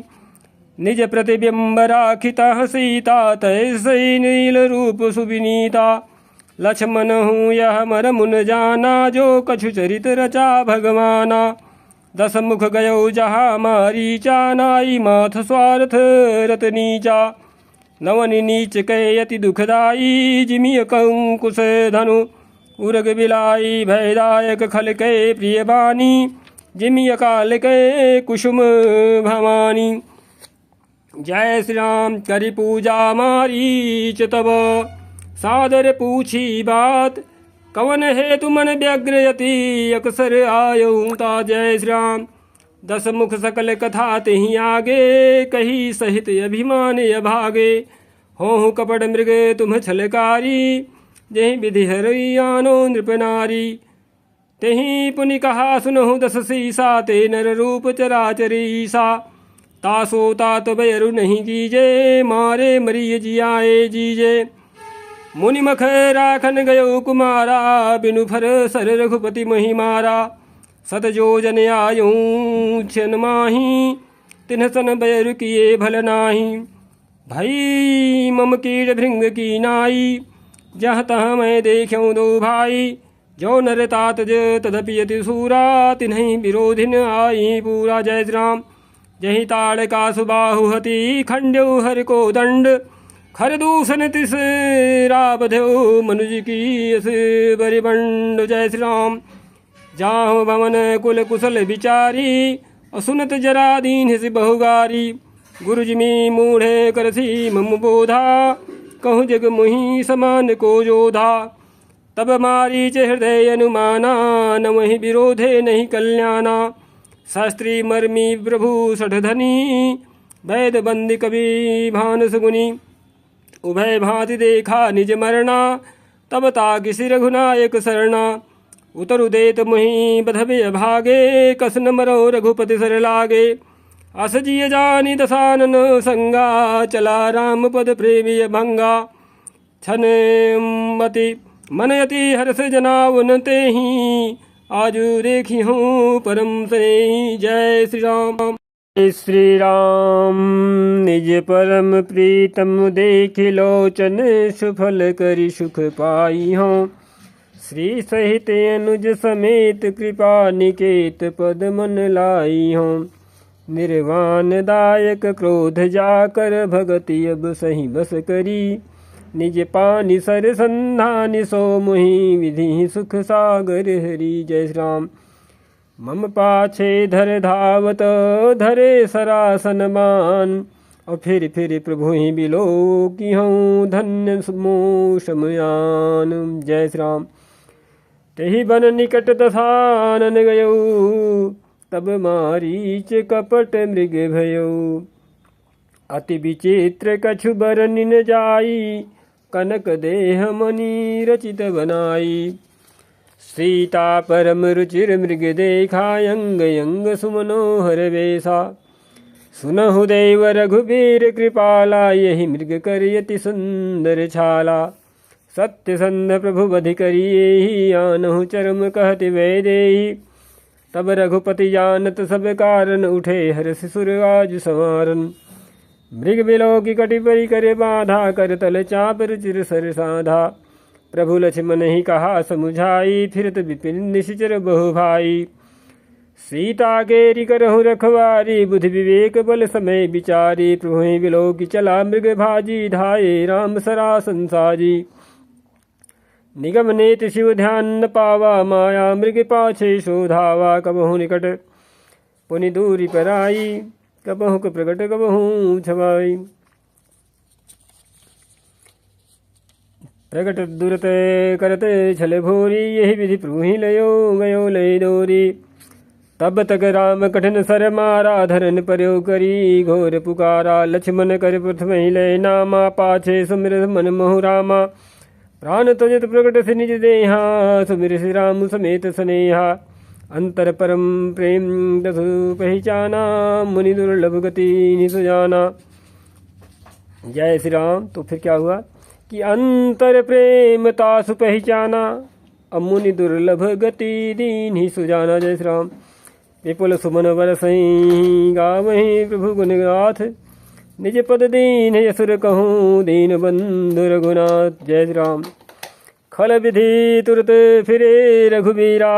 निज प्रतिबिंब राखिता सीता, तैसई नील रूप सुविनीता। लक्ष्मण हूँ यह मर मुन जाना, जो कछु चरित रचा भगवाना। 10 मुख गयो जहाँ मारीचा, नाई माथ स्वार्थ रत नीचा। नवनि नीच कै अति दुखदाई, जिमिय कंकुश धनु उरग बिलाई। भयदायक खल कै प्रिय बानी, जिमिय काल कै कुसुम भवानी। जय श्री राम। करि पूजा मारीच तब, सादर पूछी बात। कवन हेतु मन व्यग्र यति, अक्सर आयऊ ता। जय श्री राम। 10 मुख सकल कथा तिहि आगे, कही सहित अभिमान अभागे। होहु कपट मृग तुम छलकारी, जहि विधि हरि आनो नृप नारी। तेहि पुनि कहा सुनहु 10 सीसा, ते नर रूप चराचरीसा। तासो तात बैरु नहीं कीजे, मारे मरिय जियाए जीजे। मुनि मख राखन गयो कुमारा, बिनु फर सर रघुपति महि मारा। 7 जोजन आयूं छन माही, तिन्ह सन बैरु किए भल नाही। भई मम कीड़ भृंग की नाई, जहाँ तहाँ मैं देख्यूं दो भाई। जो नर तात तदपि यति सूरा, तिन्हि विरोधिन आई पूरा। जय श्री राम। जहि ताड़ का सुबाहु हति, खंड्यौ हर को दंड। खर दूषण तिस राबध्यौ, मनुज की अस बरिबंड। जय श्री राम। जाहु भवन कुल कुशल विचारी, असुनत जरा दीन सि बहुगारी। गुरु जिमि मूढ़े करसी मम बोधा, कहूँ जग मुहि समान को जोधा। तब मारीच हृदय अनुमाना, न वही विरोधे नहीं कल्याणा। शास्त्री मर्मी प्रभु सठधनी, वैद बंदी कवि भानस गुनी। उभय भांति देखा निज मरना, तब ताकि सिर रघुनायक शरणा। उतरु देत मुहि बधबे भागे, कसन मरो रघुपति सर लागे। अस जिय जानी दसानन संगा, चला राम पद प्रेमी भंगा। छन मति मन यति हर्ष जनावन तेहि, आजु देखी हूँ परम से। जय श्री राम। जय श्री राम। निज परम प्रीतम देखि लोचन, सुफल करि सुख पाई हूँ। श्री सहित अनुज समेत, कृपा निकेत पद मन लाई हूँ। निर्वाण दायक क्रोध जाकर, भगति अब सही बस करी। निज पानि सर संधानि, सो मुहि विधि सुख सागर हरि। जय श्री राम। मम पाछे धर धावत, धरे सरासन मान। और फिर प्रभु ही बिलो की हूँ, धन्य समो समयान। जय श्री राम। तेहि बन निकट दसानन गयौ, तब मारीच कपट मृग भयौ। अति विचित्र कछु बरनि न जाई, कनक देह मणि रचित बनाई। सीता परम रुचिर मृग देखा, अंग अंग सुमनोहर वेशा। सुनहु देव रघुबीर कृपाला, यही मृग करियति सुंदर छाला। सत्य संध प्रभु बधि करिए, आनहु चरम कहति वैदेही। तब रघुपति जानत सब कारण, उठे हर्ष सुर आज संवारन। मृग बिलो की कटि परि करे बाधा, कर तल चाप रुचिर सर साधा। प्रभु लक्ष्मण ही कहा समुझाई, फिरत विपिन निशिचर बहु भाई। सीता केरी करहु रखवारी, बुद्धि विवेक बल समय विचारी। प्रभु ही बिलो की चला मृग भाजी, धाये राम सरासन साजी। निगम नेति शिव ध्यान न पावा, माया मृग पाछे शोधावा। कबहु निकट पुनि दूरी पर आई, कबहु प्रकट कबहु छवाई। प्रकट दुरत करते छल भोरी, यही विधि प्रभु ही लयो गयो लय डोरी। तब तक राम कठिन सर मारा, धरन पर्यो करी घोर पुकारा। लक्ष्मण कर प्रथम ही लय नामा, पाछे सुमिर मन मोहु रामा। प्राण त्यजत प्रकट से निज देहा, सुमिर श्री राम समेत स्नेहा। अंतर परम प्रेम दसु पहचाना, मुनि दुर्लभ गति निसु जाना। जय श्री राम। तो फिर क्या हुआ कि अंतर प्रेम तासु पहचाना, मुनि दुर्लभ गति दीन ही सुजाना। जय श्री राम। विपुल सुमन बरसई गावहीं प्रभु गुण गाथ, निज पद दीन यसुर कहूँ दीन बंधु रघुनाथ। जय श्री राम। खल विधि तुरत फिरे रघुबीरा,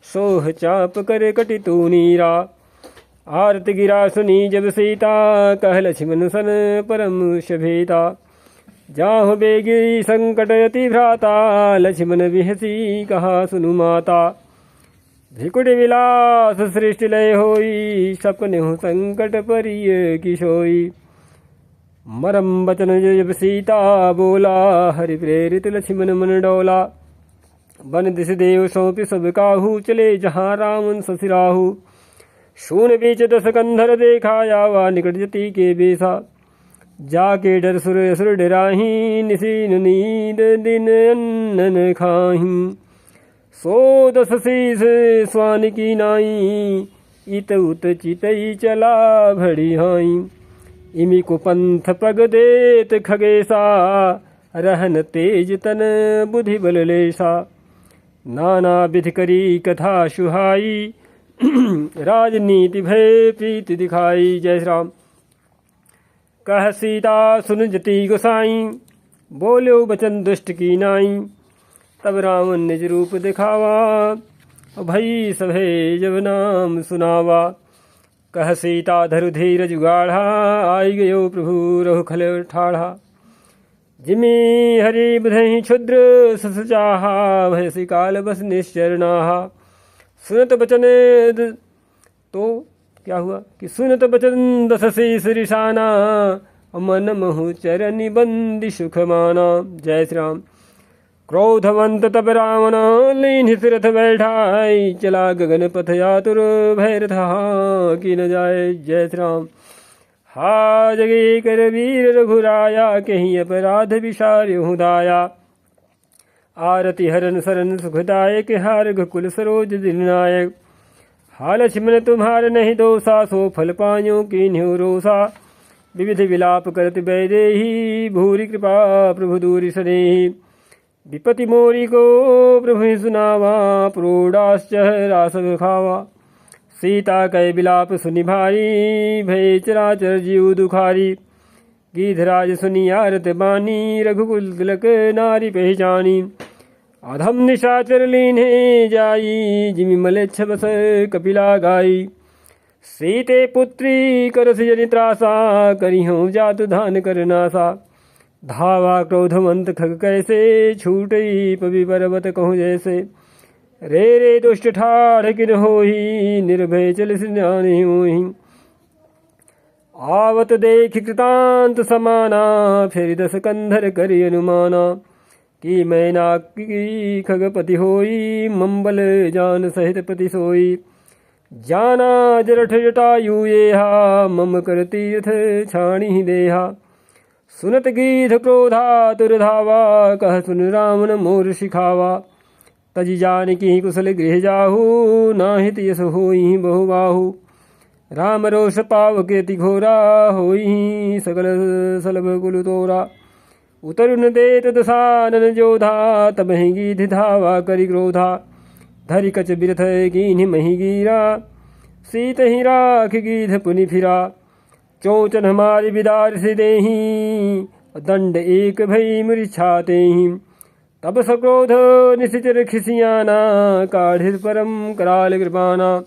सोह चाप कर कटि तू नीरा। आरत गिरा सुनी जब सीता, कह लक्ष्मण सन परम शभीता। जाहु बेगी संकट अति भ्राता, लक्ष्मण बिहसी कहा सुनु माता। भिकुट विलास सृष्टि लय होई, सपने संकट परिय किशोई। मरम बचन जब सीता बोला, हरि प्रेरित लक्ष्मण मन डोला। बन दिस देव सौंपि सब काहू, चले जहाँ राम ससिराहू। शून बीच दस कंधर देखा, यावा निकट जति के बेसा। जाके डर सुर असुर डराही, निसीन नींद दिन अन्न खाही। सो दस शीस स्वान की नाई, इत उत चितई चला भड़ी हाई। इमी को पंथ पग देत खगेसा, रहन तेज तन बुद्धि बल लेसा। नाना विधि करी कथा सुहाई, राजनीति भय प्रीति दिखाई। जय श्री राम। कह सीता सुन जति गोसाई, बोलो बचन दुष्ट की नाई। तब रावण निज रूप दिखावा, भई सभे जब नाम सुनावा। कह सीता धरु धीरज गाढ़ा, आई गयो प्रभु रघु खल ठाढ़ा। जिमि हरि बुधहि क्षुद्र सस चाहा, भयसि काल बस निश्चर नाहा। सुनत बचन तो क्या हुआ कि सुनत बचन दस शीस रिसाना, मन महु चरनि बंदी सुख माना। जय श्री राम। क्रोधवंत तब रावण, लीन सिरथ बैठाई। चला गगन पथ यातुर, भय रथा की न जाए। जय श्री राम। हा जगे कर वीर रघुराया, कहीं अपराध विसार्यु दाया। आरति हरन सरन सुखदायक, हार रघुकुल सरोज दिलनायक। हा लक्ष्मण तुम्हार नहीं दोषा, सो फल पायो कीन्ह्यो रोषा। विविध विलाप करत बैदेही, भूरि कृपा प्रभु दूरि सनेही। विपति मोरी को प्रभु सुनावा, प्रोडाश्च रासव खावा। सीता कै विलाप सुनि भारी, भय चराचर जीव दुखारी। गीधराज सुनि आरत बानी, रघुकुल तिलक नारी पहचानी। अधम निशाचर लीन्हे जाई, जिमि मलेच्छ बस कपिला गाई। सीते पुत्री करस जनि त्रासा, करिहूँ जातु धान कर नासा। धावा क्रोधवंत खग कैसे, छूटई पवि पर्वत कहूँ जैसे। रे दुष्ट ठाढ़ किन होही, निर्भय चल सिनानि होही। आवत देख कृतांत समाना, फिर दस कंधर करि अनुमाना। कि मैना की खगपति होई, मंबल जान सहित पति सोई। जाना जरठ जटायु येहा, मम कर तीर्थ छाणी देहा। सुनत गीध क्रोधा तुरधावा, कह सुन रावण मोर सिखावा। तजि जानकी कुशल गृह जाहू, नाहित यस होई बहुबाहु। राम रोष पावक अति घोरा, होई सकल सलभ कुल तोरा। उतरुन देत दसानन जोधा, तब ही गीध धावा करि क्रोधा। धरि कच बिरथ कीन्हि मही गिरा, सीत ही राख गीध पुनि फिरा। चोचन हमारी बिदार से देही, दंड एक भई मूर्छातेहि। तब सक्रोध निशिचर खिसियाना, काढ़िर परम कराल कृपाना।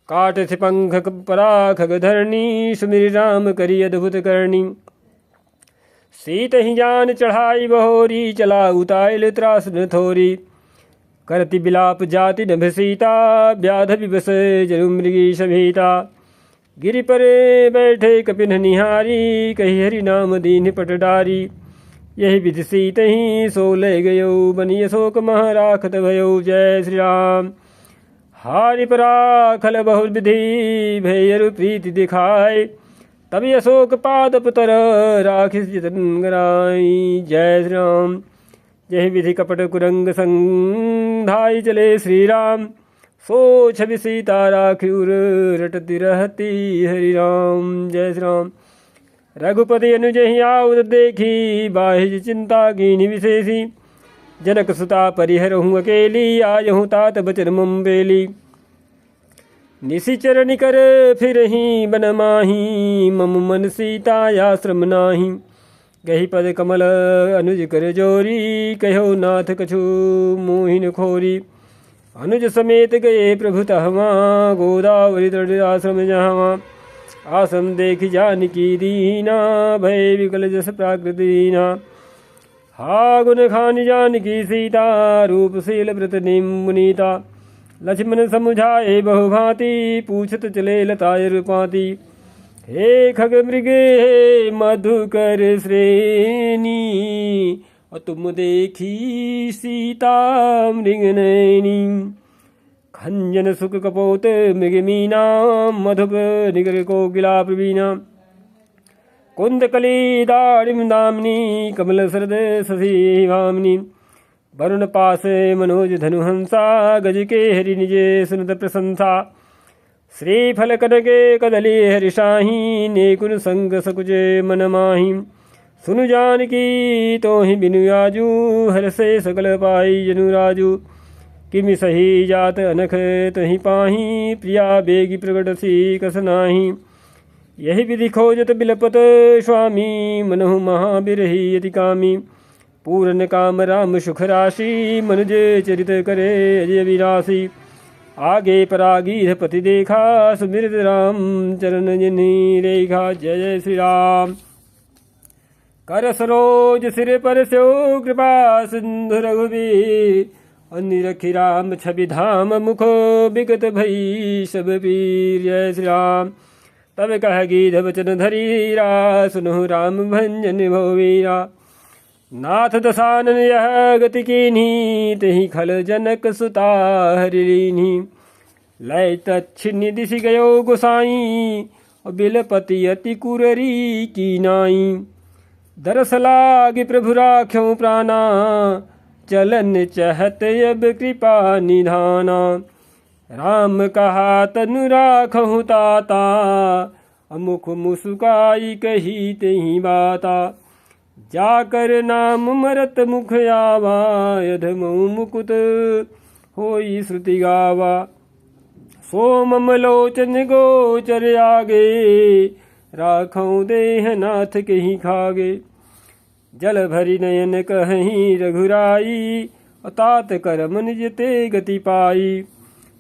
काट से पंख पराख धरणी, सुमिर राम करी अद्भुत करणी। सीत ही जान चढ़ाई बहोरी, चला उताइल त्रास न थोरी। करति बिलाप जाति नभ सीता, व्याध विवश जरु मृगी सभीता। गिरि परे बैठे कपिन निहारी, कही हरि नाम दीन पट डारी। यही विधि सीत ही सो ले गयो, बनी अशोक मह राखत भयो। जय श्री राम। हारि पराखल बहु विधि भैरु प्रीति दिखाए। तभी अशोक पाद पुतर राखिस जतन गराई। जय श्री राम। जय विधि कपट कुरंग संधाई चले श्री राम। सो छवि सीता राखिउर रटती रहती हरि राम। जय श्री राम। रघुपति अनुजहि आउद देखी बाहिज चिंता कीनि विशेषी। जनक सुता परिहरहूँ अकेली आयहूँ तात बचन मुम्बेली। निशिचर निकर फिर ही बन माही मम मन सीतायाश्रम नाही। गही पद कमल अनुज कर जोरी कहो नाथ कछु मोहिन खोरी। अनुज समेत गए प्रभु तहवा गोदावरी तट आश्रम जहाँ। आश्रम देख जानकी दीना भय विकल जस प्राकृतिना। हा गुण खान जानकी सीता रूपशील व्रत निम मुनीता। लक्ष्मण समुझाए बहुभांति पूछत चले लताय रूपाती। हे खग मृगे हे मधुकर श्रेणी और तुम देखी सीता मृग नैनी। खंजन सुख कपोत मृग मीना मधुप निगर कोकिला प्रवीणा। कुंदकली दाड़िम दामिनी कमल सरद शशि भामिनी। वरुण पास मनोज धनु हंसा गज के हरि निजे सुनत प्रशंसा। श्रीफल कनके कदली हरिशाही नेकुन संग सकुचे मन माही। सुनु जानकी तोहि बिनु आजू हर से सकल पाई जनु राजू। किमि सही जात अनख तहि पाही प्रिया बेगी प्रगट सी कस नाही। यही विधि खोजत बिलपत स्वामी मनहु महाबिरही अति कामी। पूरन काम राम सुख राशि मनुज चरित करे अजय विरासी। आगे परागीध पति देखा सुमिरत राम चरण जिन्हि रेखा। जय जय श्री राम। कर सरोज सिर पर स्यो कृपा सिंधु रघुवीर। निरखि राम छवि धाम मुख बिगत भई सब पीर। जय श्री राम। तब कह गीध वचन धरीरा सुनो राम भंजन भोवीरा। नाथ दसानन यह गति कीन्ही तहि खल जनक सुता हरि लीन्ही। लय तच्छिन्नि दिशि गयो गोसाई बिलपति अति कुररी की नाई। दरस लागे प्रभु राख्यों प्राणा चलन चहत अब कृपा निधाना। राम कहा तनु राखहु ताता अमुख मुसुकाई कही तेहि बाता। जाकर नाम मरत मुख आवा यधमऊ मुकुत होई श्रुति गावा। सोमम लोचन गोचर आगे राखऊं देह नाथ कहीं खागे। जल भरी नयन कहीं रघुराई तात करम निज ते गति पाई।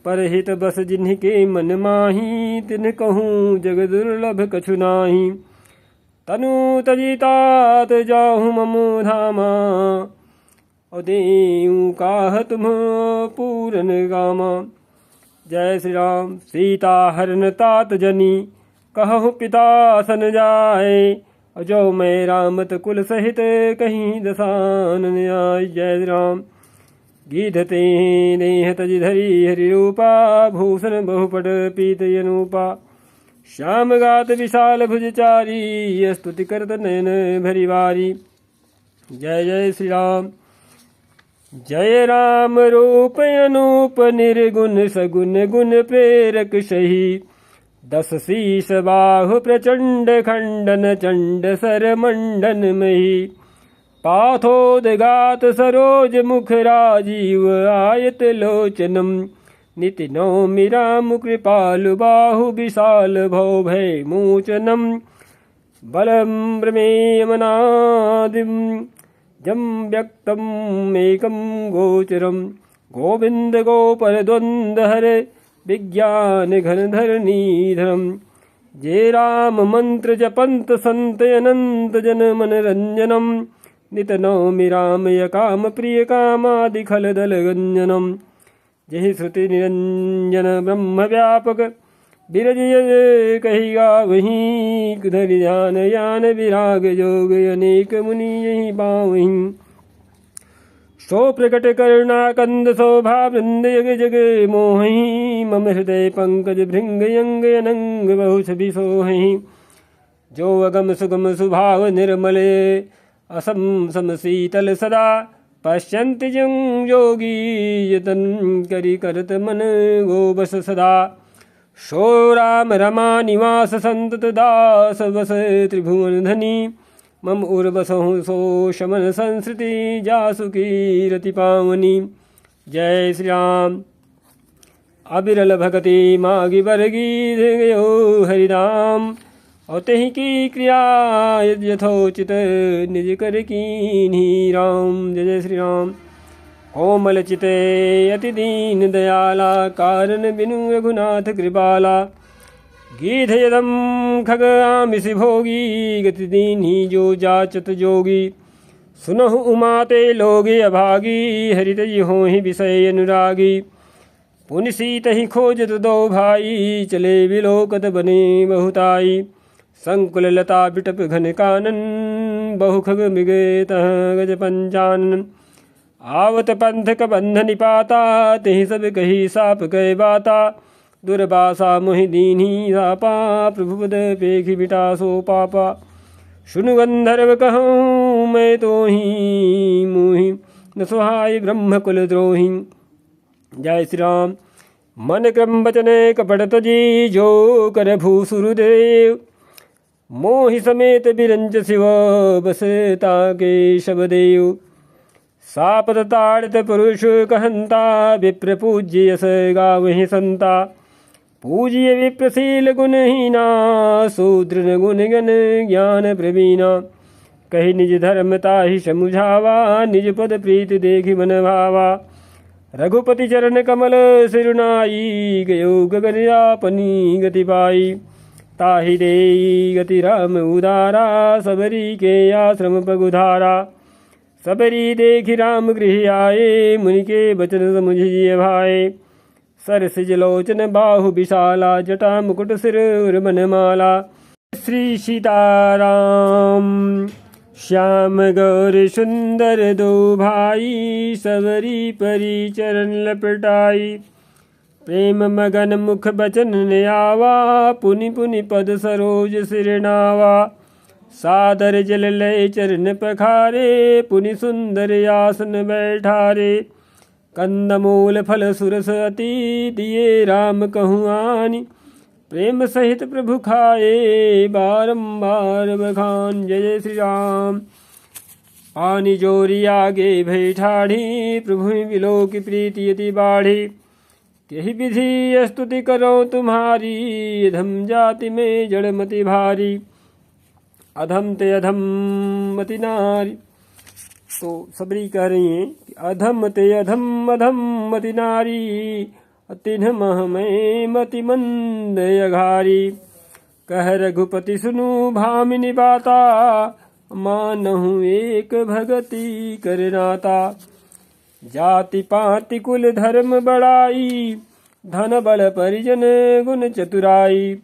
परहित बस जिन्हि मन माही तिन कहूँ जग दुर्लभ कछु नाही। तनु तजी तात जाहु ममु धामा देऊ काह तुम पूरन गामा। जय श्री राम। सीता हरन तात जनी कहु पिता सन जाए। जो मैं रामत कुल सहित कहीं दसानन आय। जय श्री राम। गीधते नेह तज धरी हरि रूपा भूषण बहुपट पीत अनूपा। श्याम गात विशाल भुजचारी स्तुति करत नयन भरी वारी। जय जय श्री राम। जय राम रूप अनूप निर्गुण सगुण गुण प्रेरक सही। 10 शीस बाहु प्रचंड खंडन चंड सर मंडन मही। पाथोदगात सरोज मुख राजीव आयत लोचनम। निति नौमि राम कृपालु बाहु विशाल भव भय मोचनम। बलम प्रमेयमनादिम जम व्यक्तम एकम गोचरम। गोविंद गोपर द्वंद हरे विज्ञान घन धरणीधरम। जय राम मंत्र जपंत संत अनंत जन मन रंजनम। नित नौमि राम यकाम प्रिय कामादि खल दल गंजनम। जहि श्रुति निरंजन ब्रह्म व्यापक बिरज कही गावहीं। धरि ध्यान यान विराग जोग अनेक मुनि यही पावहीं। सो प्रकट करुणा कंद शोभा वृंद जग जग मोहि मम हृदय पंकज भृंग यंग अनंग बहु छवि सोहि जो अगम सुगम सुभाव निर्मल असम सम शीतल सदा पश्यन्ति जं योगी यतन करि करत मन गो बस सदा सो राम रमा निवास संतत दास बस त्रिभुवन धनी मम उर्वसहु सो शमन संस्कृति जासु की रति पावनी। जय श्री राम। अबिरल भगति मागी बरगी गयो हरिराम और तेहि की क्रिया यथोचित निज कर कीन्ही राम। जय जय श्री राम। कोमल चिते अति दीन दयाला कारण बिनु रघुनाथ कृपाला गीध यदम खग आमिषि भोगी गति दीन्ही जो जाचत जोगी सुनहु उमाते लोगे अभागी हरित होहि विषय अनुरागी पुनि सीत ही खोजत दो भाई चले विलोकत बने बहुताई संकुल लता बिटप घन कानन बहु खग मृगे तह गज पंचानन आवत पंथ क बंध निपाता तेहि सब कही साप गए बाता दुर्बासा मोहि दीन्ही सापा प्रभु पद पेखि बिटा सो पापा सुनु गंधर्व कहूँ मैं तो ही मोहि न सुहाय ब्रह्म कुल द्रोही। जय श्री राम। मन क्रम बचने कपट तजी जो कर भूसुरदेव मोहि समेत बिरंज शिव बस ताके शबदेव सापत ताड़ित पुरुष कहंता विप्र पूज्य यस गावहि संता पूज्य विप्रशील गुणहीना शूद्र गुण गण ज्ञान प्रवीणा कही निज धर्मता ही समुझावा निज पद प्रीत देखि मन भावा रघुपति चरण कमल सिरुनाई गयो गगन आपनी गति पाई ताहि दे गति राम उदारा सबरी के आश्रम पगुधारा सबरी देखि राम गृह आए मुनि के बचन समुझिए भाई सरसिज लोचन बाहु विशाला जटा मुकुट सिर मनमाला श्री सीताराम श्याम गौर सुंदर दो भाई सबरी परी चरण लपटाई प्रेम मगन मुख बचन ने आवा पुनि पुनि पद सरोज सिरनावा सादर जल लय चरण पखारे पुनि सुंदर आसन बैठारे कंदमूल फल सुरस अति दिए राम कहूँ आनी प्रेम सहित प्रभु खाए बारंबार बखान। जय श्री राम। पानी जोरी आगे भई ठाढ़ी प्रभु बिलो की प्रीति यति बाढ़ी यही विधि स्तुति करो तुम्हारी अधम जाति में जड़मति भारी अधम ते अधम मति नारी। तो सबरी कह रही हैं कि अधम ते अधम अधम मति नारी तिन्ह मह में मति मंद अघारी कह रघुपति सुनु भामिनी बाता मानहु एक भगति करनाता जाति पाति कुल धर्म बड़ाई धन बल परिजन गुण चतुराई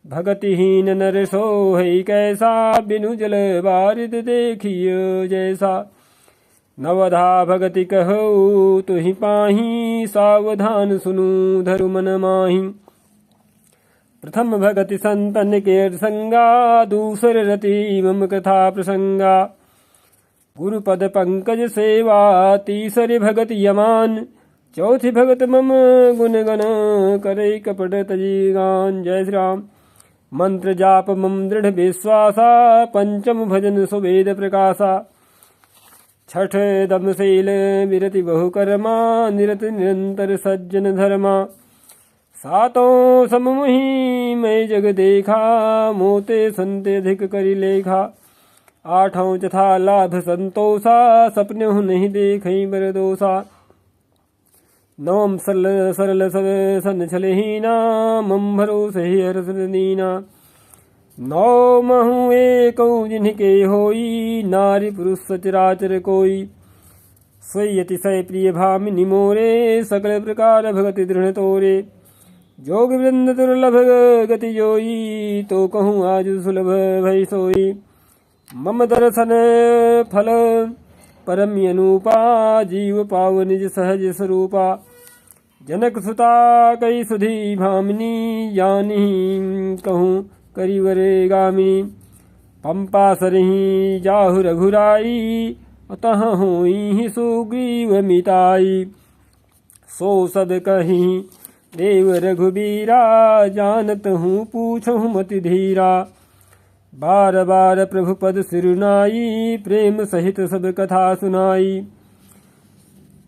भगतिहीन नर सोहै कैसा बिनु जल बारिद देखियो जैसा नवधा भगति कहो तुहि पाही सावधान सुनु धरु मन माही प्रथम भगति संतन के संगा दूसर रति मम कथा प्रसंगा गुरुपद पंकज सेवा तीसरी भगति यमान चौथी भगत मम गुण गण करे कपट तजी गान। जय श्री राम। मंत्र जाप मम दृढ़ विश्वासा पंचम भजन सुवेद प्रकाशा छठ दमशील विरति बहुकर्मा निरत निरंतर सज्जन धर्मा सातों सममुहि मैं जग देखा मोते संते अधिक करि लेखा आठों तथा लाभ संतोषा सपने नहीं देखई बर दोषा नवम सरल सरल सब सन छलहीना मम भरोसे हरस दीना नौ महु एक जिनके होई नारी पुरुष सचराचर कोई सोई अतिशय प्रिय भामिनी मोरे सकल प्रकार भगति दृढ़ तोरे जोग वृंद दुर्लभ गति जोई तो कहूँ आज सुलभ भई सोई मम दर्शन फल परम अनुपा जीव पाव निज सहज स्वरूपा। जनक सुता कई सुधी भामिनी जानी कहूँ करिवरे गामिनी। पंपा सरही जाहु रघुराई अतः होई सुग्रीव मिताई। सो सब कहीं देव रघुबीरा जानत हूँ पूछहु मति धीरा। बार बार प्रभु पद सिरुनाई प्रेम सहित सब कथा सुनाई।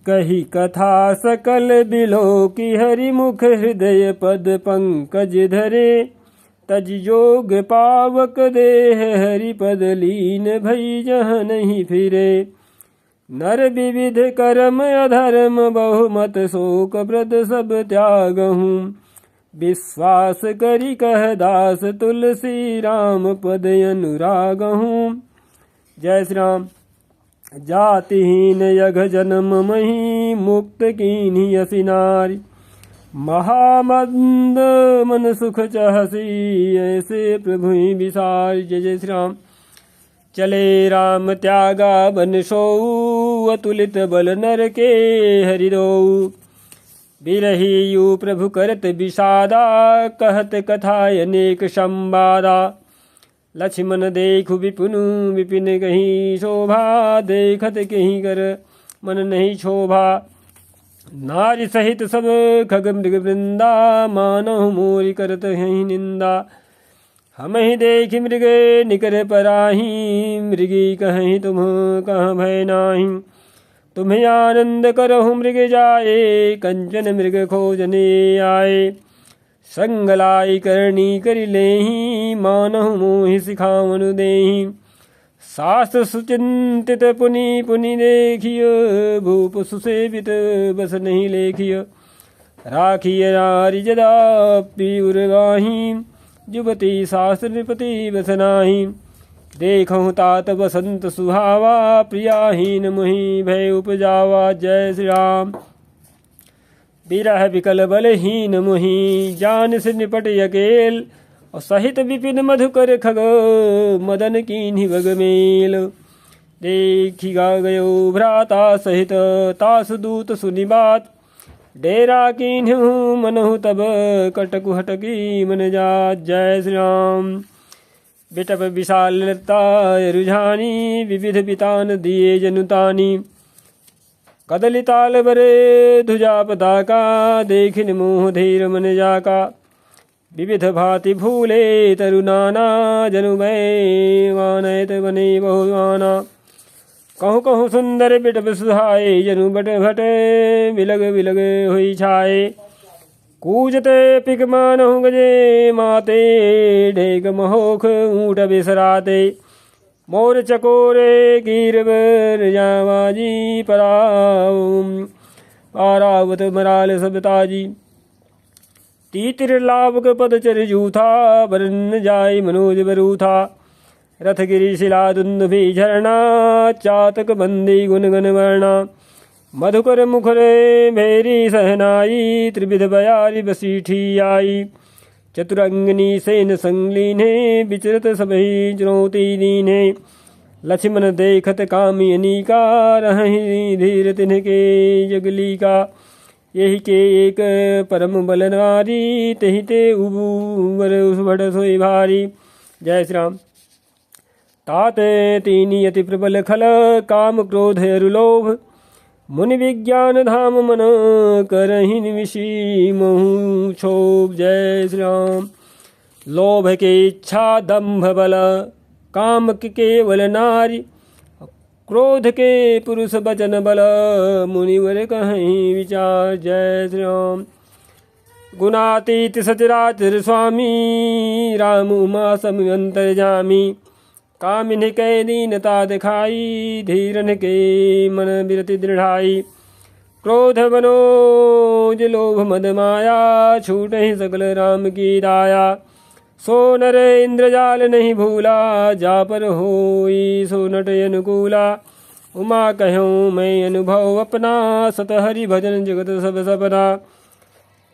कही कथा सकल बिलो की हरि मुख हृदय पद पंकज धरे। तज जोग पावक देह हरि पद लीन भई जहाँ नहीं फिरे। नर विविध कर्म अधर्म बहुमत शोक व्रत सब त्यागहूँ। विश्वास करी कह दास तुलसी राम पद अनुरागहूँ। जय श्री राम। जातिहीन यघ जन्म मही मुक्त कीन्ही असी नारी। महामंद मन सुख चहसी ऐसे प्रभु विसार। जय जय श्री राम। चले राम त्यागा बन सोऊ अतुलित बल नर के हरिदो। बिरही यू प्रभु करत विषादा कहत कथा अनेक संवादा। लक्ष्मण देखु विपुनु विपिन कहीं शोभा। देखत कहीं कर मन नहीं शोभा। नारी सहित सब खग मृग वृंदा मानहु मोरी करत हैं निंदा। हम ही देख मृग निकर पराही मृगी कहीं तुम कहाँ भय नाही। तुम्हें आनंद करहु मृग जाए कंचन मृग खोजने आए। संगलाई करणी कर लेही मानहु मोहि सिखावनु देही। शास्त्र सुचिंतित पुनि पुनि देखिय भूप सुसेवित बस नहीं लेखिय। राखिय नारी जदापि उर्वाही युवती शास्त्र नृपति बस नाही। देखहु तात बसंत सुहावा प्रियाहीन मुहि भय उपजावा। जय श्री राम। बिरह विकल बलहीन मुहि जान से निपट अकेल। और सहित विपिन मधुकर खग मदन कीन्ही बग मेल। देखिगा गयो भ्राता सहित तास दूत सुनि बात। डेरा कीन्हु मनहु तब कटकु हटकी मन जात। जय श्री राम। बिटप विशालता रुझानी विविध बितान दिए जनुतानी। कदलिताल बरे ध्वजा पताका देखिन मोह धीर मन जाका। विविध भांति भूले तरुनाना जनु भय मानयत बने बहुआना। कहूँ कहूँ सुंदर बिटप सुहाए जनु बट भट बिलग बिलग हुई छाए। कूजते पिक मानहु गजे माते ढेक महोख ऊँट बिसराते। मोर चकोरे कीर बर जावाजी परावत मराल सब ताजी। तीतिर लाभक पद चर जूथा बरन जाय मनोज बरूथा। रथ गिरी शिला दुंदुभि झरना चातक बंदी गुण गण वर्णा। मधुकर मुखरे भेरी सहनाई त्रिविध बयारी बसीठी आई। चतुरंगनी सेन संगलीने विचरत सबही चुनौती दीने। लक्ष्मण देखत कामी अनीका रहि धीर तिनके जगली का। यही के एक परम बल नारी तही ते उबर उस भट सोई भारी। जय श्री राम। ताते तीनी अति प्रबल खल काम क्रोध अरुलोभ। मुनि विज्ञान धाम मन करहि निविषी महु क्षोभ। जय श्री राम। लोभ के इच्छा दंभ बल काम के केवल नारी। क्रोध के पुरुष बचन बल मुनिवर कहीं विचार। जय श्री राम। गुणातीत सचराचर स्वामी राम उमा सम अंतर्जामी। कामिन कै दीनता दिखाई धीरन के मन बिरति दृढ़ाई। क्रोध मनोज लोभ मद माया छूट ही सकल राम की दाया। सो नर इंद्रजाल नहीं भूला जा पर होई सो नट अनुकूला। उमा कहूँ मैं अनुभव अपना सत हरि भजन जगत सब सपना।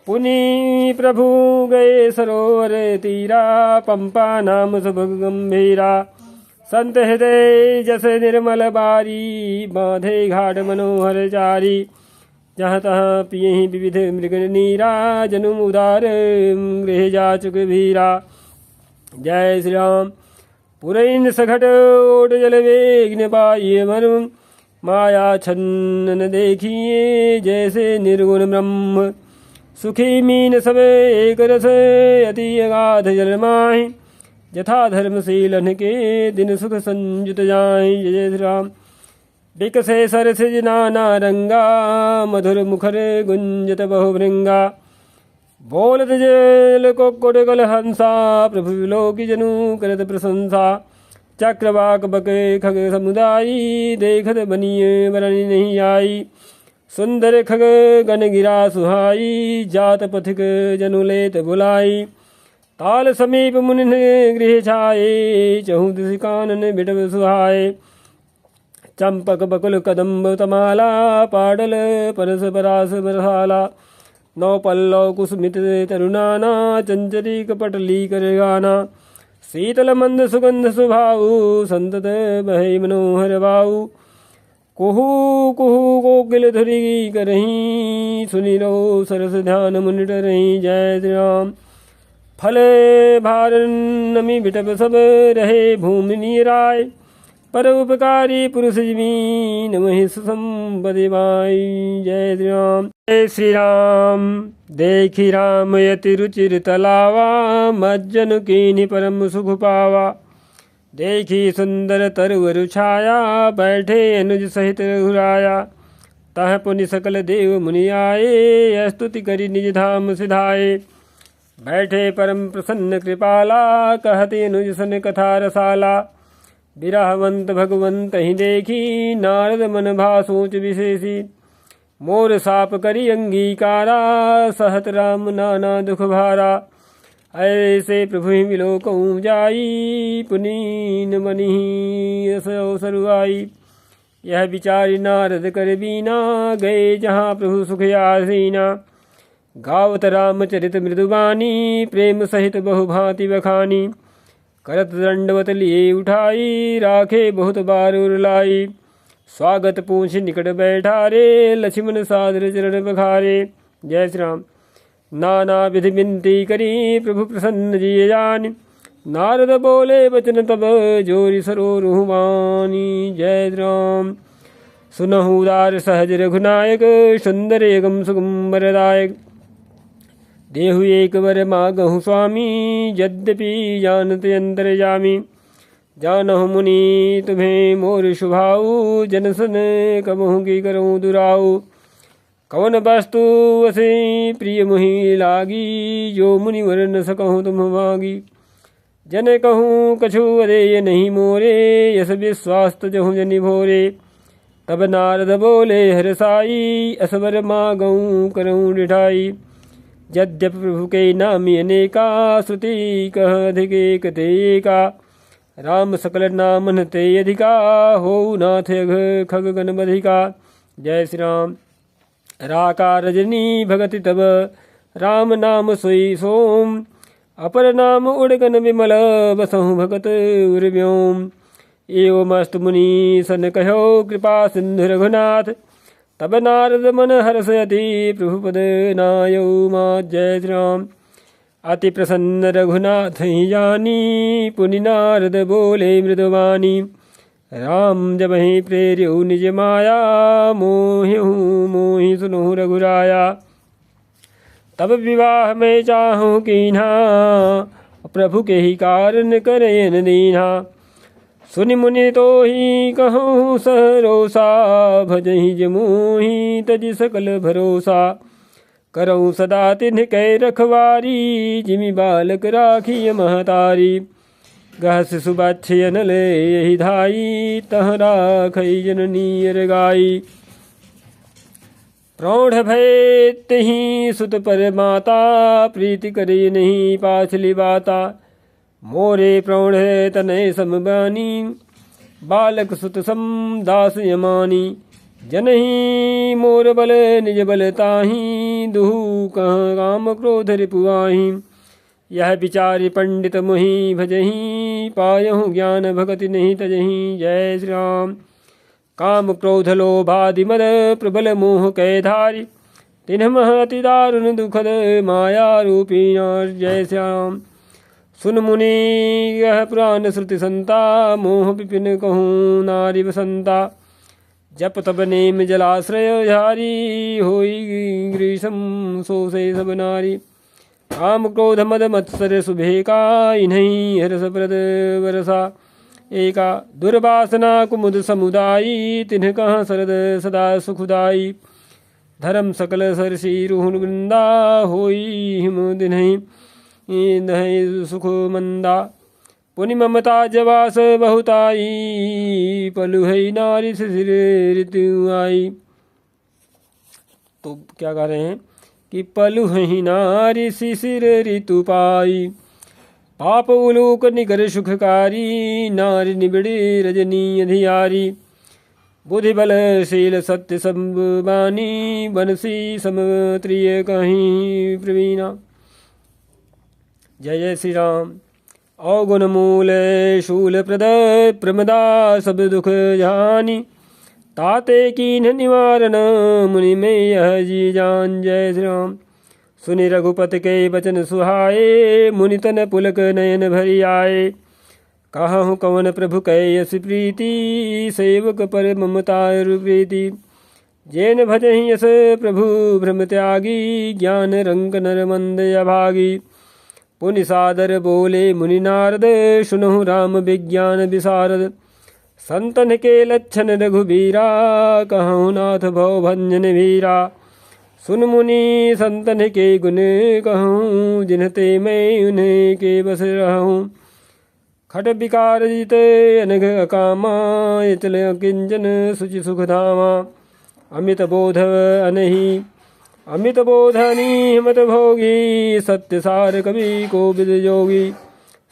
पुनि प्रभु गए सरोवर तीरा पंपा नाम सब गंभीरा। संत हृदय जस निर्मल बारी, बांधे घाट मनोहर चारी। जहाँ तहाँ पियहि विविध मृग नीरा, जनुम उदार गृह जाचुक भीरा। जय श्री राम। पुरैन सखट ओट जल वेग पाइये मर्म, माया छन्न देखिए जैसे निर्गुण ब्रह्म। सुखी मीन सब एक रस, अति अगाध जल माहि। यथा धर्मशीलन के दिन सुख संयुत जाहि। जय श्री राम। विकसे सरसिज नाना रंगा, मधुर मुखर गुंजत बहुभृंगा। बोलत जल कुक्कुट गल हंसा, प्रभु विलोकी जनु करत प्रशंसा। चक्रवाक बके खग समुदायी, देखत बनिए बरनी नहीं आई। सुंदर खग गण गिरा सुहाई, जात पथिक जनु लेत बुलाई। ताल समीप मुनि गृह छाये, चहु दिश कानन बिटव सुहाए। चंपक बकुल कदम्ब तमाला, पाडल परस परास बरसाला। नौ पल्लव कुसुमित तरुणाना, चंचरी कपटली कर गाना। शीतल मंद सुगंध सुभाऊ, संतत बहे मनोहर बाऊ। कुहू कुहू कोकिल धुरी करहीं, सुनि लो सरस ध्यान मुनि डरहीं। जय श्री राम। फल भार नमी बिटप सब रहे, भूमि नीराय। पर उपकारी पुरुष जमीन, वही सुसंपदि माई। जय श्री राम। जय श्री राम। देखी राम यति रुचिर तलावा, मज्जन कीन्हि परम सुख पावा। देखी सुंदर तरवर छाया, बैठे अनुज सहित रघुराया। तह पुनि सकल देव मुनि आए, स्तुति करी निज धाम सिधाए। बैठे परम प्रसन्न कृपाला, कहते अनुज सन कथा रसाला। विरहवंत भगवंत ही देखी, नारद मन भा सोच विशेषी। मोर साप करी अंगीकारा, सहत राम नाना दुख भारा। ऐसे प्रभु विलोकऊँ जाई, पुनीन मनि यस अवसर आई। यह विचारी नारद कर बीना, गए जहाँ प्रभु सुख आसीना। गावत रामचरित मृदुबानी, प्रेम सहित बहुभांति बखानी। करत दंडवत लिए उठाई, राखे बहुत बार उरलाई। स्वागत पूछ निकट बैठारे, लक्ष्मण सादर चरण बखारे। जय श्री राम। नाना विधि विनती करी, प्रभु प्रसन्न जिय जानि। नारद बोले बचन तब, जोरि सरोरुह वाणी। जय श्री राम। सुनहु उदार सहज रघुनायक, सुंदर एगम सुगम वरदायक। देहु एक वर मागहु स्वामी, यद्यपि जानत अंतर्यामी। जानहु मुनि तुम्हें मोर शुभाऊ, जन सन कबहु की करऊँ दुराऊ। कवन वस्तु वसे प्रिय मुहि लागी, जो मुनि वर न सकहु तुम मागी। जन कहूँ कछु अदेय नहीं मोरे, यस विश्वास तजहु जनि भोरे। तब नारद बोले हरसाई, असवर मागऊँ करऊँ डिठाई। यद्यपि प्रभु के नामी अनेका, श्रुति कह अधिक एक ते एका। राम सकल नामन ते अधिका, हो नाथ अघ खग गण बधिका। जय श्री राम। राका रजनी भगति तब, राम नाम सोई सोम। अपर नाम उड़गन विमल, बसहु भगत उर्व्योम। एवमस्तु मुनि सन कहो, कृपा सिंधु रघुनाथ। तब नारद मन हर्षयति, प्रभु पद नायौ मात। जय श्री राम। अति प्रसन्न रघुनाथ ही जानी, पुनि नारद बोले मृदुवाणी। राम जब ही प्रेर्यु निज माया, मोहिहु मोहि सुनहु रघुराया। तब विवाह में चाहूँ कीन्हा, प्रभु के ही कारण करेन दीन्हा। सुनि मुनि तो ही कहूँ सरोसा, भजहि जमुहि तज सकल भरोसा। करऊँ सदा तिन्ह कै रखवारी, जिमि बालक राखिय महतारी। गह शिशु बच्चे अनल यही धाई, तह राखई जननी अरगाई। प्रौढ़ भय तहि सुत पर माता, प्रीति करे नहीं पाछली बाता। मोरे प्रौढ़ तनय समबानी, बालक सुत सम दास यमानी। जनहि मोर बल निज बल ताहि, दुहु कह काम क्रोध रिपुआहि। यह विचारि पंडित मोहि भजहि, पायहु ज्ञान भगति नहीं तजहि। जय श्री राम। काम क्रोध लोभादि मद प्रबल मोह कै धारी, तिन्ह मह अति दारुण दुखद माया रूपी नार। जय श्री राम। सुन मुनि यह पुराण श्रुति संता, मोह विपिन कहूँ नारी बसंता। जप तप नेम जलाश्रय झारी, होई ग्रीसम सो से सब नारी। काम क्रोध मद मत्सर सुभेका, इन्हीं हरस प्रद वरसा एका। दुर्वासना कुमुद समुदायी, तिन्ह कहाँ सरद सदा सुखदाई। धर्म सकल सरसी रुहुन वृंदा, होई हिम दिन्हि दहि सुख मंदा। पुनि ममता जवास बहुताई, पलु है नारी शिशिर ऋतु आई। तो क्या कह रहे हैं कि पलु है नारी शिशिर ऋतु पाई। पाप उलूक निकर सुखकारी, नारी निबिड़ी रजनी अधियारी। बुद्धि बल शील सत्य संबानी, बनसी समत्रिय कहीं प्रवीणा। जय जय श्री राम। अवगुण मूल शूल प्रद प्रमदा, सब दुख जानी। ताते कीन्ह निवारण, मुनि में यह जी जान। जय श्री राम। सुनि रघुपति के वचन सुहाए, मुनि तन पुलक नयन भरी आए। कहूँ कवन प्रभु कै यस प्रीति, सेवक पर ममता प्रीति। जैन भजहि यस प्रभु भ्रम त्यागी, ज्ञान रंग नर मंद अभागी। पुनि सादर बोले मुनि नारद, सुनहु राम विज्ञान विशारद। संतन के लक्षण रघुबीरा, कहूँ नाथ भव भंजन वीरा। सुन मुनि संतन के गुण कहूँ, जिनते मैं उन्हें के बस रहूँ। खट विकार जित अनघ अकामा, चल किंचन सुचि सुख धामा। अमित बोध अनहि अमित बोधनी हिमत भोगी, सत्य सार कवि कोविद जोगी।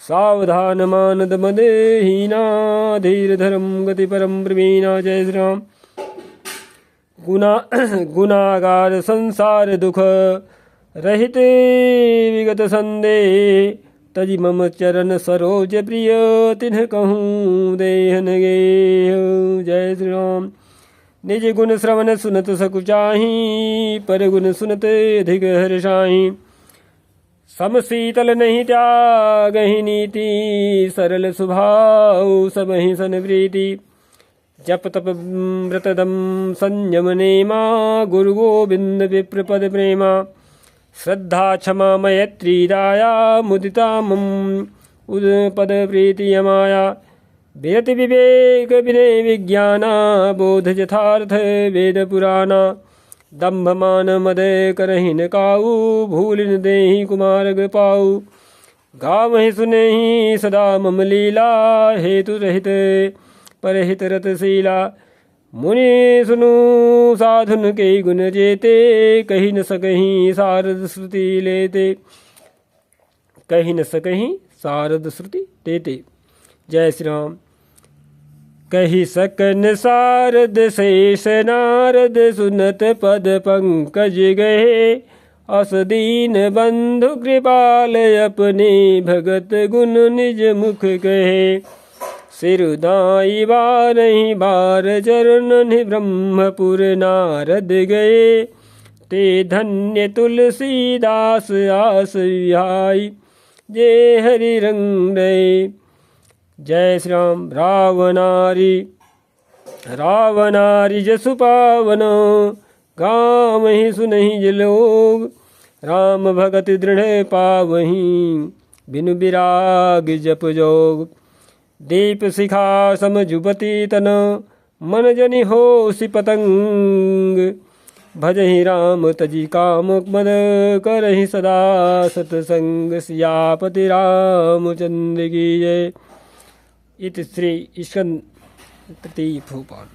सावधान मानद मद हीना, धीर धर्म गति परम प्रवीणा। जय श्री राम। गुनागार संसार दुख रहित विगत संदेह, तजि मम चरण सरोज प्रिय, तिन्ह कहूँ देहन गे। जय श्री राम। निज गुण श्रवण सुनत सकुचाही, पर गुण सुनत अधिक हर्षाही। समशीतल नहीं त्यागहि नीति, सरल स्वभाव सबहि सन प्रीति। जप तप व्रत दम संयम नेमा, गुरु गोविंद विप्र पद प्रेमा। श्रद्धा क्षमा मैत्री दाया, मुदिता मम उद पद प्रीति अमाया। विरति विवेक विनय विज्ञाना, बोध यथार्थ वेद पुराना। दम्भ मान मद करहिन काऊ, भूलिन देहि कुमार्ग पाऊ। गावहि सुनेहि सदा मम लीला, हेतु रहित परहित रतशीला। मुनि सुनु साधुन के गुण जेते, कही न सकहीं सारद श्रुति लेते। कही न सकहीं सारद श्रुति देते। जय श्री राम। कही सकन सारद शेष नारद, सुनत पद पंकज गए। अस दीन बंधु कृपाल, अपने भगत गुण निज मुख कहे। सिरुदाई बारहि बार चरण, ब्रह्मपुर नारद गए। ते धन्य तुलसीदास आस विहाई, जे हरि रंग रहे। जय श्री राम। रावणारी जसु पावन, गावहि सुनहि जे लोग। राम भगति दृढ़ पावहि, बिनु विराग जप जोग। दीप शिखा सम जुबती तन, मन जनि होसि पतंग। भजहि राम तजि काम मद, करहि सदा सतसंग। सियापति रामचंद्र की जय। इति श्री स्कंद तृतीय भूपाल।